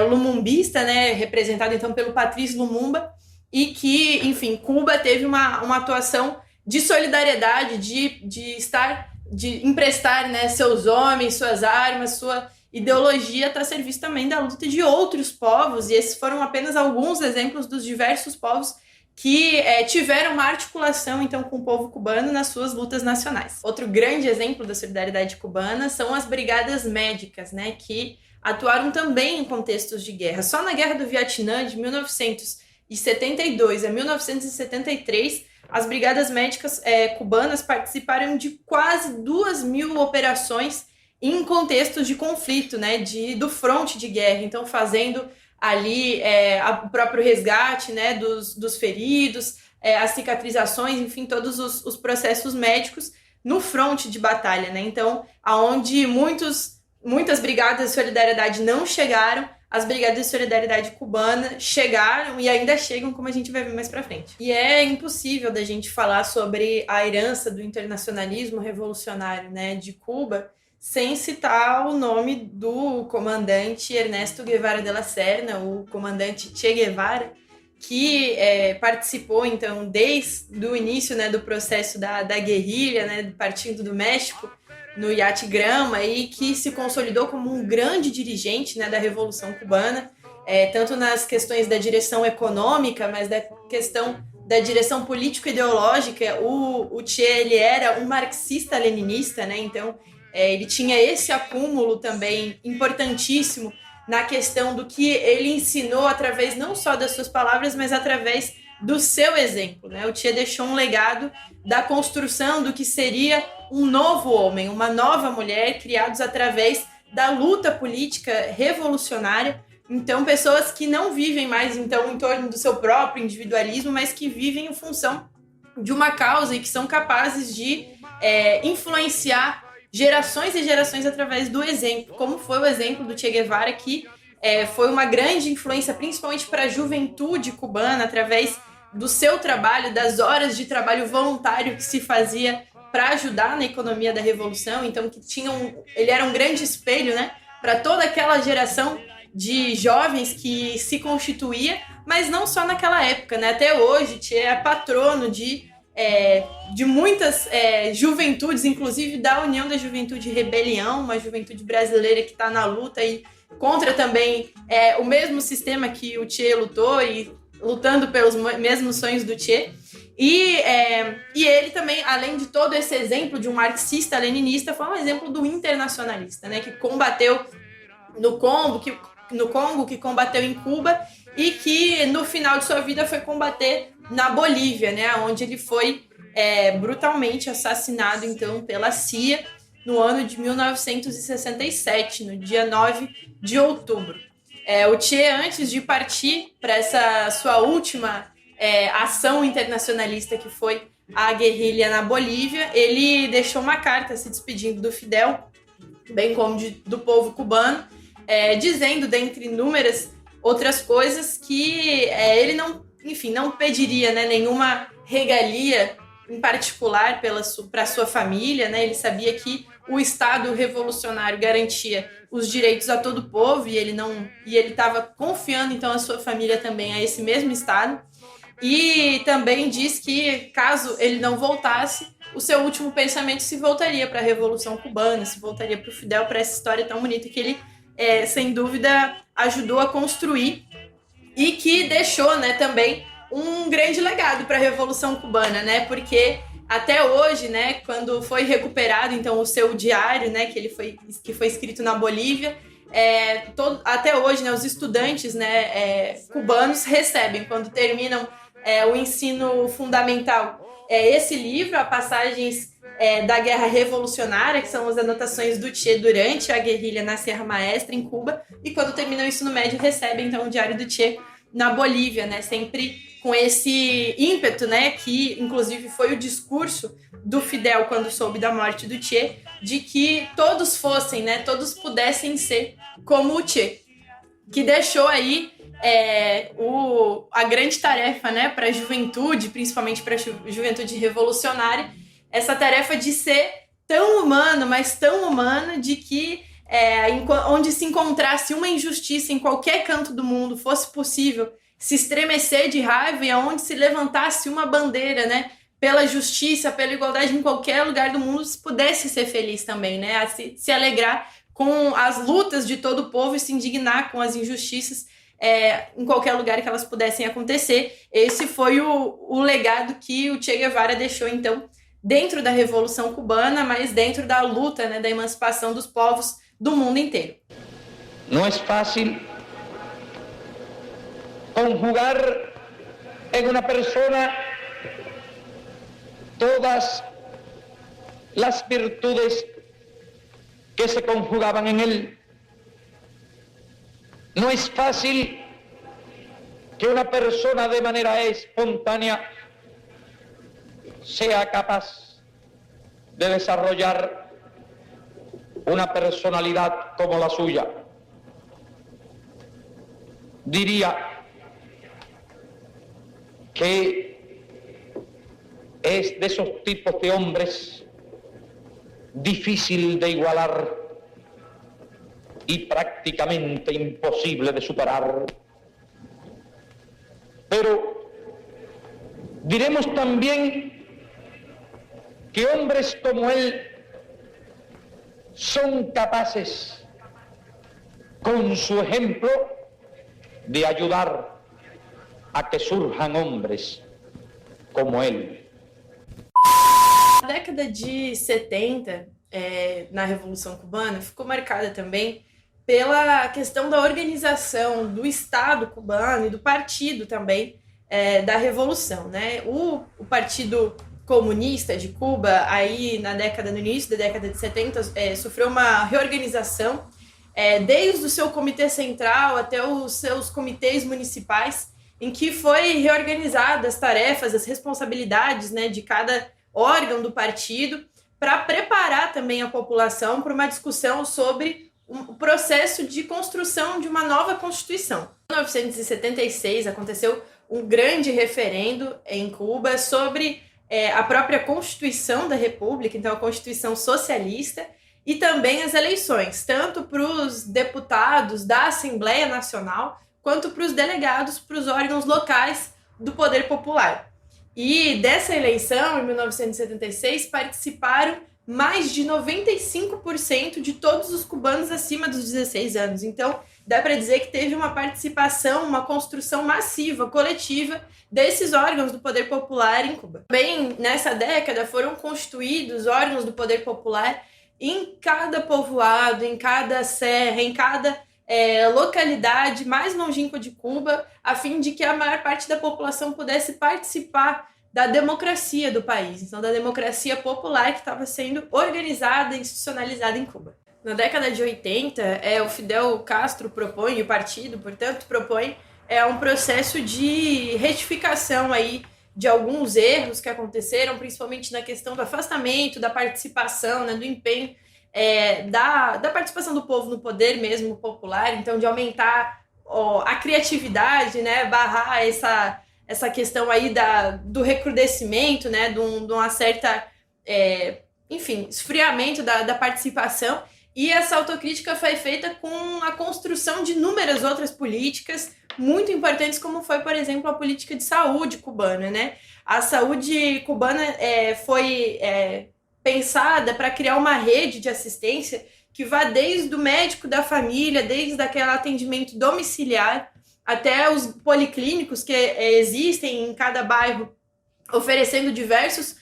lumumbista, né, representado então pelo Patrice Lumumba, e que, enfim, Cuba teve uma atuação de solidariedade, de emprestar, né, seus homens, suas armas, sua ideologia está a serviço também da luta de outros povos, e esses foram apenas alguns exemplos dos diversos povos que tiveram uma articulação, então, com o povo cubano nas suas lutas nacionais. Outro grande exemplo da solidariedade cubana são as brigadas médicas, né, que atuaram também em contextos de guerra. Só na Guerra do Vietnã, de 1972 a 1973, as brigadas médicas cubanas participaram de quase 2.000 operações em contextos de conflito, né, do fronte de guerra, então fazendo ali o próprio resgate, né, dos feridos, as cicatrizações, enfim, todos os processos médicos no fronte de batalha, né? Então, aonde muitas brigadas de solidariedade não chegaram, as brigadas de solidariedade cubana chegaram e ainda chegam, como a gente vai ver mais pra frente. E é impossível da gente falar sobre a herança do internacionalismo revolucionário, né, de Cuba, sem citar o nome do comandante Ernesto Guevara de la Serna, o comandante Che Guevara, que participou, então, desde o início, né, do processo da guerrilha, né, partindo do México, no Iate Grama, e que se consolidou como um grande dirigente, né, da Revolução Cubana, tanto nas questões da direção econômica, mas da questão da direção político-ideológica. O Che, ele era um marxista-leninista, né, então ele tinha esse acúmulo também importantíssimo na questão do que ele ensinou através não só das suas palavras, mas através do seu exemplo, né? O Che deixou um legado da construção do que seria um novo homem, uma nova mulher, criados através da luta política revolucionária. Então, pessoas que não vivem mais então em torno do seu próprio individualismo, mas que vivem em função de uma causa e que são capazes de influenciar gerações e gerações através do exemplo, como foi o exemplo do Che Guevara, que foi uma grande influência, principalmente para a juventude cubana, através do seu trabalho, das horas de trabalho voluntário que se fazia para ajudar na economia da Revolução. Então, ele era um grande espelho, né, para toda aquela geração de jovens que se constituía, mas não só naquela época, né? Até hoje, Che é patrono de muitas juventudes, inclusive da União da Juventude Rebelião, uma juventude brasileira que está na luta e contra também o mesmo sistema que o Che lutou, e lutando pelos mesmos sonhos do Che. E ele também, além de todo esse exemplo de um marxista-leninista, foi um exemplo do internacionalista, né, que combateu no Congo, que combateu em Cuba, e que no final de sua vida foi combater na Bolívia, né, onde ele foi brutalmente assassinado então pela CIA no ano de 1967, no dia 9 de outubro. O Che, antes de partir para essa sua última ação internacionalista, que foi a guerrilha na Bolívia, ele deixou uma carta se despedindo do Fidel, bem como do povo cubano, dizendo, dentre inúmeras outras coisas, que ele não pediria, né, nenhuma regalia em particular para sua família, né? Ele sabia que o Estado revolucionário garantia os direitos a todo o povo, e ele estava confiando então a sua família também a esse mesmo Estado. E também diz que, caso ele não voltasse, o seu último pensamento se voltaria para a Revolução Cubana, se voltaria para o Fidel, para essa história tão bonita que ele, sem dúvida, ajudou a construir, e que deixou, né, também um grande legado para a Revolução Cubana, né, porque até hoje, né, quando foi recuperado então o seu diário, né, que foi escrito na Bolívia, até hoje, né, os estudantes, né, cubanos recebem, quando terminam o ensino fundamental é esse livro, a Passagens da Guerra Revolucionária, que são as anotações do Che durante a guerrilha na Serra Maestra, em Cuba, e quando termina o ensino médio recebe então o Diário do Che na Bolívia, né, sempre com esse ímpeto, né, que inclusive foi o discurso do Fidel quando soube da morte do Che, de que todos fossem, né, todos pudessem ser como o Che, que deixou aí a grande tarefa, né, para a juventude, principalmente para a juventude revolucionária, essa tarefa de ser tão humano, mas tão humano, de que onde se encontrasse uma injustiça em qualquer canto do mundo, fosse possível se estremecer de raiva e aonde se levantasse uma bandeira, né, pela justiça, pela igualdade em qualquer lugar do mundo, se pudesse ser feliz também, né, a se alegrar com as lutas de todo o povo e se indignar com as injustiças em qualquer lugar que elas pudessem acontecer. Esse foi o legado que o Che Guevara deixou, então, dentro da Revolução Cubana, mas dentro da luta, né, da emancipação dos povos do mundo inteiro. Não é fácil conjugar em uma pessoa todas as virtudes que se conjugaban en él. No es fácil que una persona de manera espontánea sea capaz de desarrollar una personalidad como la suya. Diría que es de esos tipos de hombres difícil de igualar y prácticamente imposible de superar. Pero diremos también que hombres como él son capaces, con su ejemplo, de ayudar a que surjan hombres como él. A década de 70, na Revolução Cubana, ficou marcada também pela questão da organização do Estado cubano e do partido também da Revolução, né? O Partido Comunista de Cuba, aí no início da década de 70, sofreu uma reorganização, desde o seu comitê central até os seus comitês municipais, em que foi reorganizada as tarefas, as responsabilidades, né, de cada órgão do partido, para preparar também a população para uma discussão sobre o processo de construção de uma nova Constituição. Em 1976 aconteceu um grande referendo em Cuba sobre a própria Constituição da República, então a Constituição socialista, e também as eleições, tanto para os deputados da Assembleia Nacional, quanto para os delegados, para os órgãos locais do Poder Popular. E dessa eleição, em 1976, participaram mais de 95% de todos os cubanos acima dos 16 anos. Então, dá para dizer que teve uma participação, uma construção massiva, coletiva, desses órgãos do Poder Popular em Cuba. Também, nessa década, foram constituídos órgãos do Poder Popular em cada povoado, em cada serra, em cada localidade mais longínqua de Cuba, a fim de que a maior parte da população pudesse participar da democracia do país, então da democracia popular que estava sendo organizada e institucionalizada em Cuba. Na década de 80, o Fidel Castro propõe, e o partido, portanto, propõe um processo de retificação aí de alguns erros que aconteceram, principalmente na questão do afastamento, da participação, né, do empenho da participação do povo no poder mesmo popular, então de aumentar a criatividade, né, barrar essa questão aí do recrudescimento, né, de uma certa, esfriamento da participação, e essa autocrítica foi feita com a construção de inúmeras outras políticas muito importantes, como foi, por exemplo, a política de saúde cubana, né? A saúde cubana foi pensada para criar uma rede de assistência que vá desde o médico da família, desde aquele atendimento domiciliar, até os policlínicos que existem em cada bairro, oferecendo diversos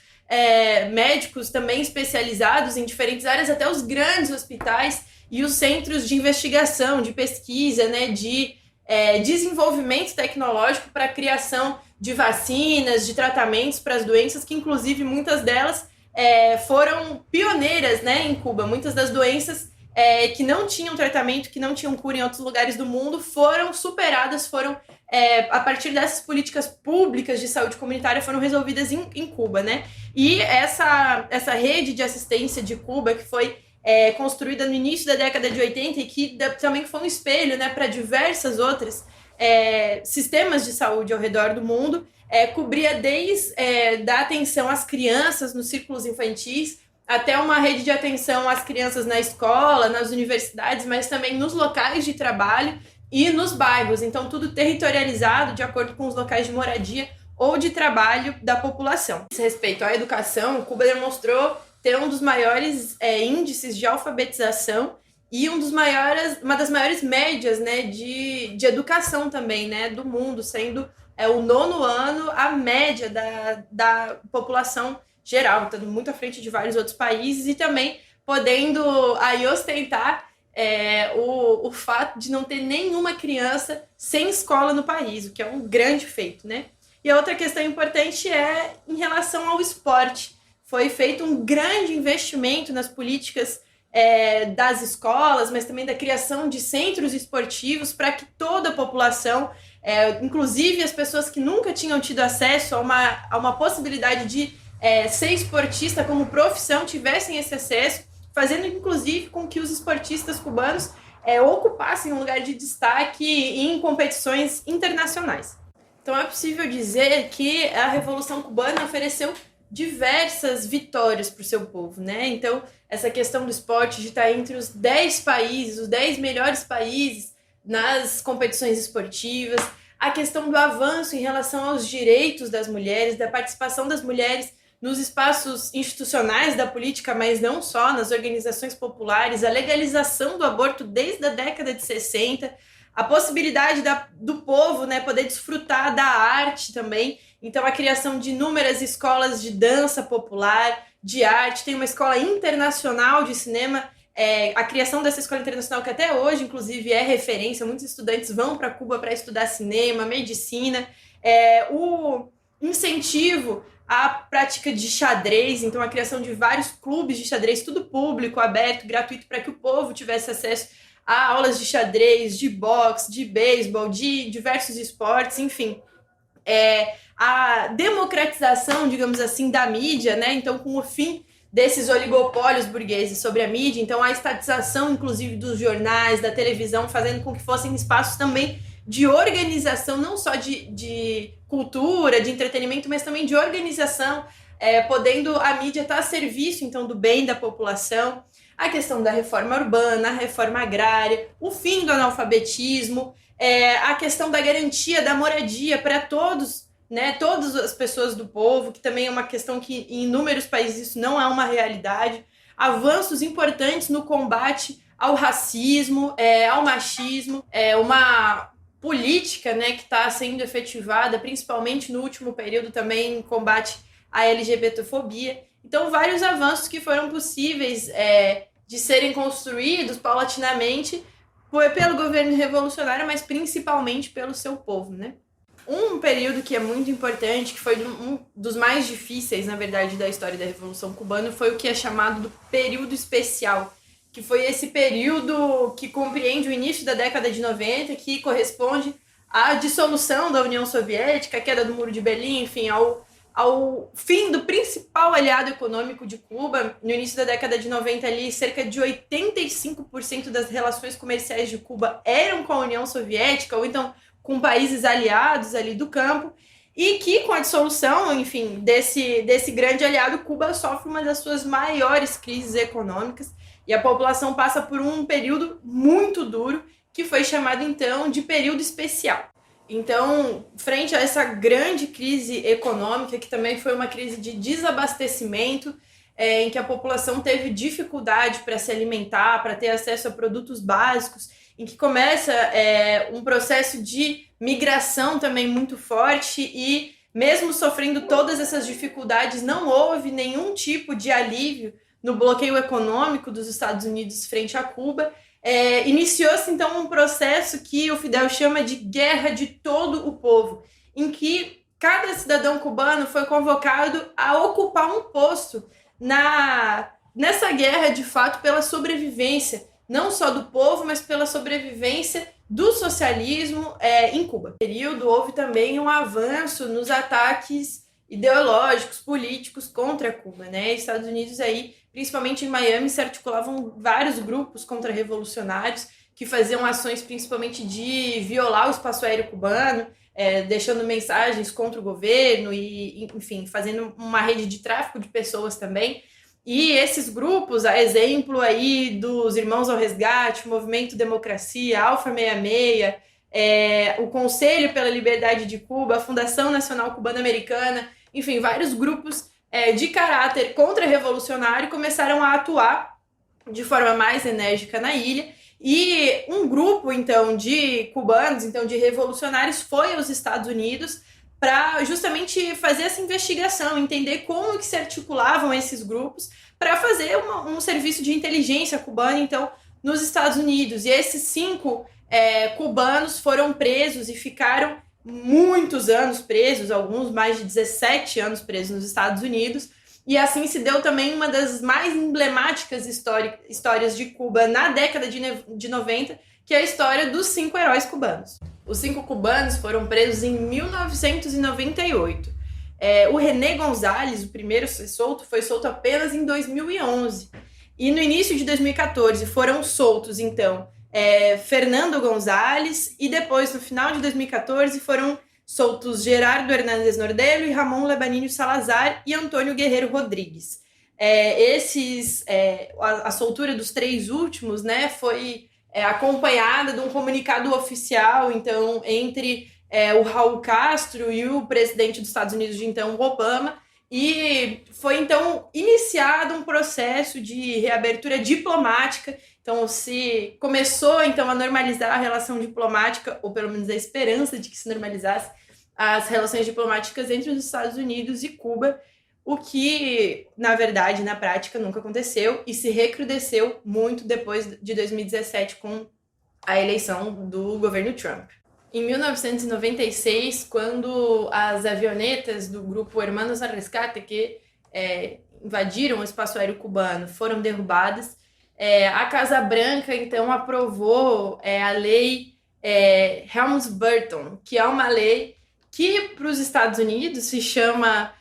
médicos também especializados em diferentes áreas, até os grandes hospitais e os centros de investigação, de pesquisa, né, de desenvolvimento tecnológico para a criação de vacinas, de tratamentos para as doenças, que inclusive muitas delas foram pioneiras, né, em Cuba. Muitas das doenças que não tinham tratamento, que não tinham cura em outros lugares do mundo, foram superadas, a partir dessas políticas públicas de saúde comunitária, foram resolvidas em Cuba, né? E essa rede de assistência de Cuba, que foi construída no início da década de 80 e que também foi um espelho, né, para diversas outras sistemas de saúde ao redor do mundo, cobria desde da atenção às crianças nos círculos infantis, até uma rede de atenção às crianças na escola, nas universidades, mas também nos locais de trabalho e nos bairros. Então, tudo territorializado de acordo com os locais de moradia ou de trabalho da população. A respeito à educação, Cuba demonstrou ter um dos maiores índices de alfabetização e uma das maiores médias, né, de educação também, né, do mundo, sendo o 9º ano a média da população geral, estando muito à frente de vários outros países e também podendo aí ostentar o fato de não ter nenhuma criança sem escola no país, o que é um grande feito, né? E a outra questão importante é em relação ao esporte. Foi feito um grande investimento nas políticas das escolas, mas também da criação de centros esportivos para que toda a população, inclusive as pessoas que nunca tinham tido acesso a uma possibilidade de ser esportista como profissão, tivessem esse acesso, fazendo inclusive com que os esportistas cubanos ocupassem um lugar de destaque em competições internacionais. Então é possível dizer que a Revolução Cubana ofereceu diversas vitórias para o seu povo, né? Então, essa questão do esporte de estar entre os 10 países, os 10 melhores países nas competições esportivas, a questão do avanço em relação aos direitos das mulheres, da participação das mulheres nos espaços institucionais da política, mas não só, nas organizações populares, a legalização do aborto desde a década de 60, a possibilidade do povo, né, poder desfrutar da arte também. Então, a criação de inúmeras escolas de dança popular, de arte, tem uma escola internacional de cinema, a criação dessa escola internacional que até hoje, inclusive, é referência, muitos estudantes vão para Cuba para estudar cinema, medicina, o incentivo à prática de xadrez, então a criação de vários clubes de xadrez, tudo público, aberto, gratuito, para que o povo tivesse acesso a aulas de xadrez, de boxe, de beisebol, de diversos esportes, enfim. A democratização, digamos assim, da mídia, né? Então, com o fim desses oligopólios burgueses sobre a mídia, então a estatização, inclusive, dos jornais, da televisão, fazendo com que fossem espaços também de organização, não só de cultura, de entretenimento, mas também de organização, podendo a mídia estar a serviço, então, do bem da população. A questão da reforma urbana, a reforma agrária, o fim do analfabetismo, a questão da garantia da moradia para todos, né, todas as pessoas do povo, que também é uma questão que em inúmeros países isso não é uma realidade. Avanços importantes no combate ao racismo, ao machismo, uma política, né, que está sendo efetivada, principalmente no último período também em combate à LGBTfobia. Então, vários avanços que foram possíveis de serem construídos paulatinamente pelo governo revolucionário, mas principalmente pelo seu povo, né? Um período que é muito importante, que foi um dos mais difíceis, na verdade, da história da Revolução Cubana, foi o que é chamado do período especial, que foi esse período que compreende o início da década de 90, que corresponde à dissolução da União Soviética, a queda do Muro de Berlim, enfim, ao fim do principal aliado econômico de Cuba. No início da década de 90, ali, cerca de 85% das relações comerciais de Cuba eram com a União Soviética, ou então com países aliados ali do campo, e que com a dissolução, enfim, desse grande aliado, Cuba sofre uma das suas maiores crises econômicas, e a população passa por um período muito duro, que foi chamado, então, de período especial. Então, frente a essa grande crise econômica, que também foi uma crise de desabastecimento, em que a população teve dificuldade para se alimentar, para ter acesso a produtos básicos, em que começa um processo de migração também muito forte e, mesmo sofrendo todas essas dificuldades, não houve nenhum tipo de alívio no bloqueio econômico dos Estados Unidos frente a Cuba, iniciou-se então um processo que o Fidel chama de guerra de todo o povo, em que cada cidadão cubano foi convocado a ocupar um posto nessa guerra, de fato, pela sobrevivência, não só do povo, mas pela sobrevivência do socialismo em Cuba. No período, houve também um avanço nos ataques ideológicos, políticos contra Cuba, né? Estados Unidos aí, principalmente em Miami, se articulavam vários grupos contra-revolucionários que faziam ações principalmente de violar o espaço aéreo cubano, deixando mensagens contra o governo e, enfim, fazendo uma rede de tráfico de pessoas também. E esses grupos, a exemplo aí dos Irmãos ao Resgate, o Movimento Democracia, Alfa 66, o Conselho pela Liberdade de Cuba, a Fundação Nacional Cubana-Americana, enfim, vários grupos de caráter contra-revolucionário começaram a atuar de forma mais enérgica na ilha. E um grupo, então, de cubanos, então, de revolucionários, foi aos Estados Unidos para justamente fazer essa investigação, entender como que se articulavam esses grupos para fazer um serviço de inteligência cubana, então, nos Estados Unidos. E esses 5 cubanos foram presos e ficaram muitos anos presos, alguns mais de 17 anos presos nos Estados Unidos. E assim se deu também uma das mais emblemáticas histórias de Cuba na década de 90, que é a história dos 5 heróis cubanos. Os 5 cubanos foram presos em 1998. O René González, o primeiro a ser solto, foi solto apenas em 2011. E no início de 2014 foram soltos, então, Fernando González, e depois, no final de 2014, foram soltos Gerardo Hernández Nordelo e Ramon Lebaninho Salazar e Antônio Guerreiro Rodrigues. A soltura dos 3 últimos, né, foi acompanhada de um comunicado oficial, então, entre o Raul Castro e o presidente dos Estados Unidos de então, Obama, e foi, então, iniciado um processo de reabertura diplomática. Então, se começou, então, a normalizar a relação diplomática, ou pelo menos a esperança de que se normalizasse as relações diplomáticas entre os Estados Unidos e Cuba, o que, na verdade, na prática, nunca aconteceu e se recrudesceu muito depois de 2017 com a eleição do governo Trump. Em 1996, quando as avionetas do grupo Hermanos al Rescate, que invadiram o espaço aéreo cubano, foram derrubadas, a Casa Branca, então, aprovou a lei Helms-Burton, que é uma lei que, para os Estados Unidos, se chama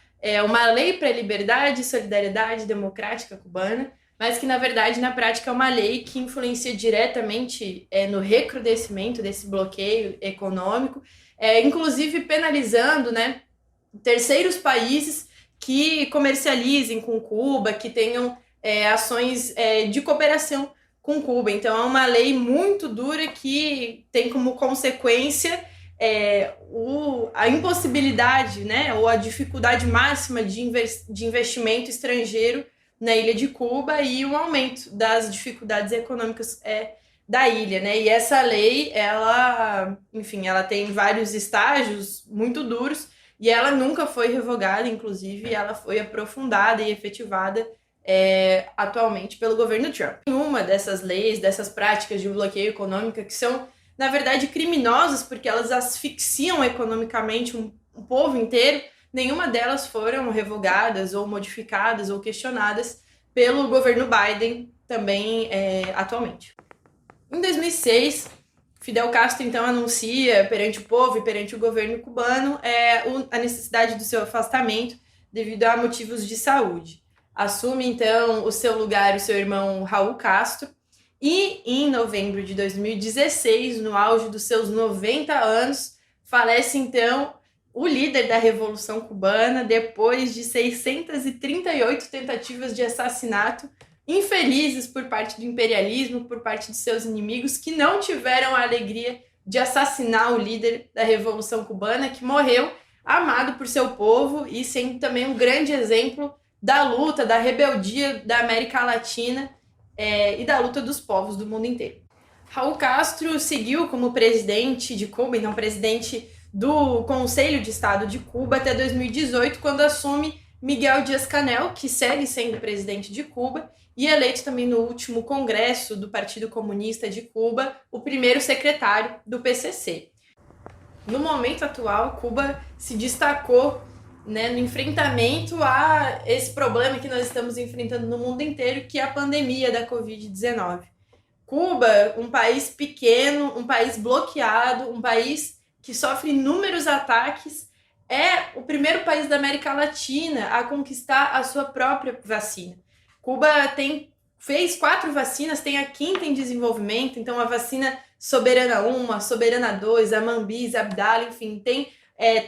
uma lei para a liberdade e solidariedade democrática cubana, mas que, na verdade, na prática, é uma lei que influencia diretamente no recrudescimento desse bloqueio econômico, inclusive penalizando, né, terceiros países que comercializem com Cuba, que tenham ações de cooperação com Cuba. Então, é uma lei muito dura que tem como consequência a impossibilidade, né, ou a dificuldade máxima de investimento estrangeiro na ilha de Cuba e um aumento das dificuldades econômicas da ilha, né? E essa lei, ela tem vários estágios muito duros e ela nunca foi revogada, inclusive ela foi aprofundada e efetivada atualmente pelo governo Trump. Uma dessas leis, dessas práticas de bloqueio econômico que são, na verdade, criminosas porque elas asfixiam economicamente um povo inteiro, nenhuma delas foram revogadas ou modificadas ou questionadas pelo governo Biden também atualmente. Em 2006, Fidel Castro então anuncia perante o povo e perante o governo cubano a necessidade do seu afastamento devido a motivos de saúde. Assume então o seu lugar o seu irmão Raul Castro e em novembro de 2016, no auge dos seus 90 anos, falece então o líder da Revolução Cubana, depois de 638 tentativas de assassinato infelizes por parte do imperialismo, por parte de seus inimigos, que não tiveram a alegria de assassinar o líder da Revolução Cubana, que morreu amado por seu povo e sendo também um grande exemplo da luta, da rebeldia da América Latina e da luta dos povos do mundo inteiro. Raul Castro seguiu como presidente de Cuba, então presidente do Conselho de Estado de Cuba até 2018, quando assume Miguel Díaz-Canel, que segue sendo presidente de Cuba, e eleito também no último congresso do Partido Comunista de Cuba, o primeiro secretário do PCC. No momento atual, Cuba se destacou, né, no enfrentamento a esse problema que nós estamos enfrentando no mundo inteiro, que é a pandemia da Covid-19. Cuba, um país pequeno, um país bloqueado, um país que sofre inúmeros ataques, é o primeiro país da América Latina a conquistar a sua própria vacina. Cuba fez 4 vacinas, tem a 5ª em desenvolvimento, então a vacina Soberana 1, a Soberana 2, a Mambis, a Abdala, enfim, tem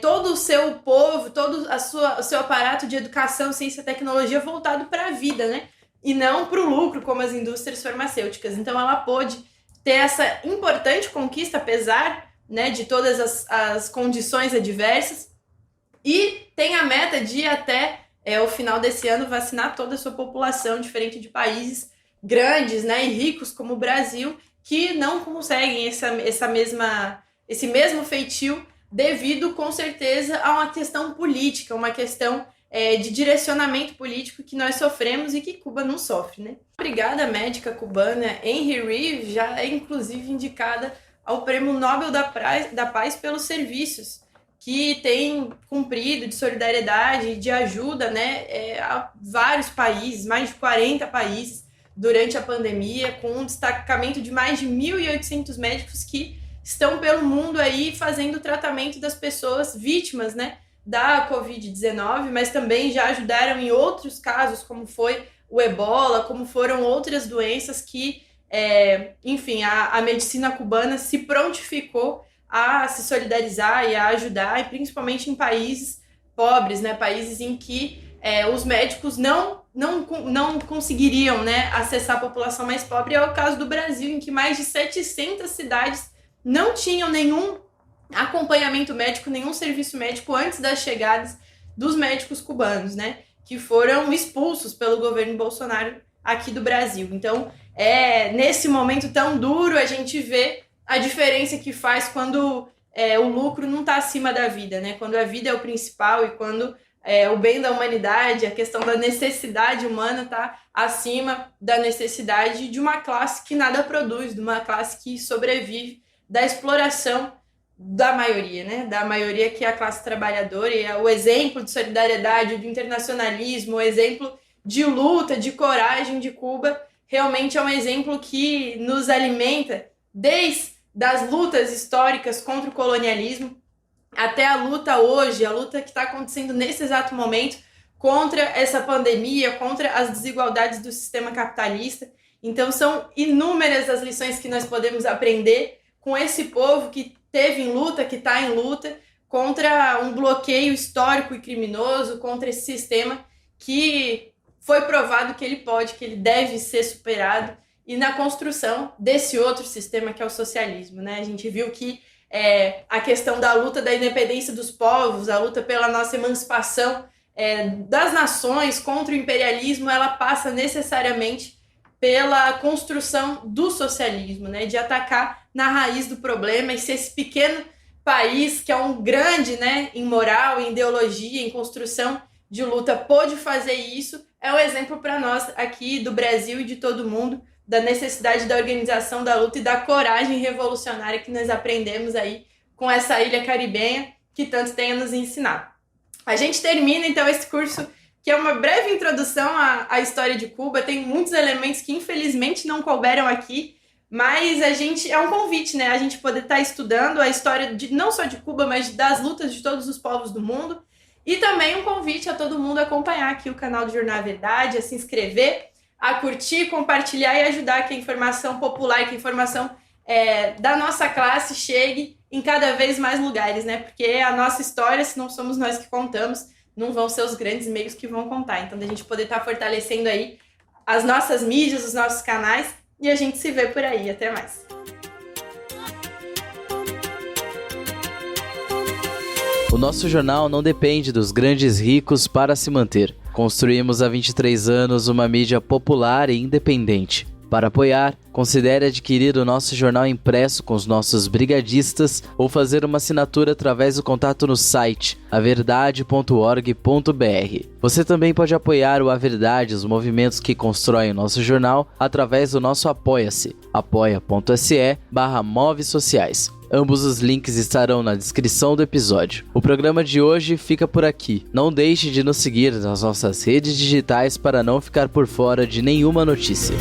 todo o seu povo, todo o seu aparato de educação, ciência e tecnologia voltado para a vida, né? E não para o lucro, como as indústrias farmacêuticas. Então ela pôde ter essa importante conquista, apesar, né, de todas as condições adversas, e tem a meta de até o final desse ano vacinar toda a sua população, diferente de países grandes, né, e ricos como o Brasil, que não conseguem esse mesmo feitio devido, com certeza, a uma questão política, uma questão de direcionamento político que nós sofremos e que Cuba não sofre, né? A brigada médica cubana Henry Reeve já é, inclusive, indicada ao Prêmio Nobel da Paz pelos serviços que tem cumprido de solidariedade e de ajuda, né, a vários países, mais de 40 países, durante a pandemia, com um destacamento de mais de 1.800 médicos que estão pelo mundo aí fazendo o tratamento das pessoas vítimas, né, da Covid-19, mas também já ajudaram em outros casos, como foi o Ebola, como foram outras doenças que, enfim, a medicina cubana se prontificou a se solidarizar e a ajudar, e principalmente em países pobres, né, países em que os médicos não conseguiriam, né, acessar a população mais pobre. É o caso do Brasil, em que mais de 700 cidades não tinham nenhum acompanhamento médico, nenhum serviço médico antes das chegadas dos médicos cubanos, né, que foram expulsos pelo governo Bolsonaro aqui do Brasil. Então, nesse momento tão duro, a gente vê a diferença que faz quando o lucro não está acima da vida, né, quando a vida é o principal e quando o bem da humanidade, a questão da necessidade humana está acima da necessidade de uma classe que nada produz, de uma classe que sobrevive da exploração da maioria, né? Da maioria, que é a classe trabalhadora, e é o exemplo de solidariedade, de internacionalismo, o exemplo de luta, de coragem de Cuba, realmente é um exemplo que nos alimenta desde das lutas históricas contra o colonialismo até a luta hoje, a luta que está acontecendo nesse exato momento contra essa pandemia, contra as desigualdades do sistema capitalista. Então são inúmeras as lições que nós podemos aprender com esse povo que teve em luta, que está em luta contra um bloqueio histórico e criminoso, contra esse sistema que foi provado que ele deve ser superado, e na construção desse outro sistema que é o socialismo, né? A gente viu que a questão da luta da independência dos povos, a luta pela nossa emancipação das nações contra o imperialismo, ela passa necessariamente pela construção do socialismo, né? De atacar na raiz do problema, e se esse pequeno país, que é um grande, né, em moral, em ideologia, em construção de luta, pôde fazer isso, é um exemplo para nós aqui do Brasil e de todo mundo, da necessidade da organização da luta e da coragem revolucionária que nós aprendemos aí com essa ilha caribenha que tanto tem a nos ensinar. A gente termina então esse curso, que é uma breve introdução à história de Cuba. Tem muitos elementos que infelizmente não couberam aqui, mas é um convite, né, a gente poder estar estudando a história não só de Cuba, mas das lutas de todos os povos do mundo, e também um convite a todo mundo acompanhar aqui o canal do Jornal Verdade, a se inscrever, a curtir, compartilhar e ajudar que a informação popular, que a informação da nossa classe chegue em cada vez mais lugares, né? Porque a nossa história, se não somos nós que contamos, não vão ser os grandes meios que vão contar. Então, da gente poder estar fortalecendo aí as nossas mídias, os nossos canais, e a gente se vê por aí. Até mais! O nosso jornal não depende dos grandes ricos para se manter. Construímos há 23 anos uma mídia popular e independente. Para apoiar, considere adquirir o nosso jornal impresso com os nossos brigadistas ou fazer uma assinatura através do contato no site averdade.org.br. Você também pode apoiar o A Verdade, os movimentos que constroem o nosso jornal, através do nosso Apoia-se, apoia.se/movesociais. Ambos os links estarão na descrição do episódio. O programa de hoje fica por aqui. Não deixe de nos seguir nas nossas redes digitais para não ficar por fora de nenhuma notícia.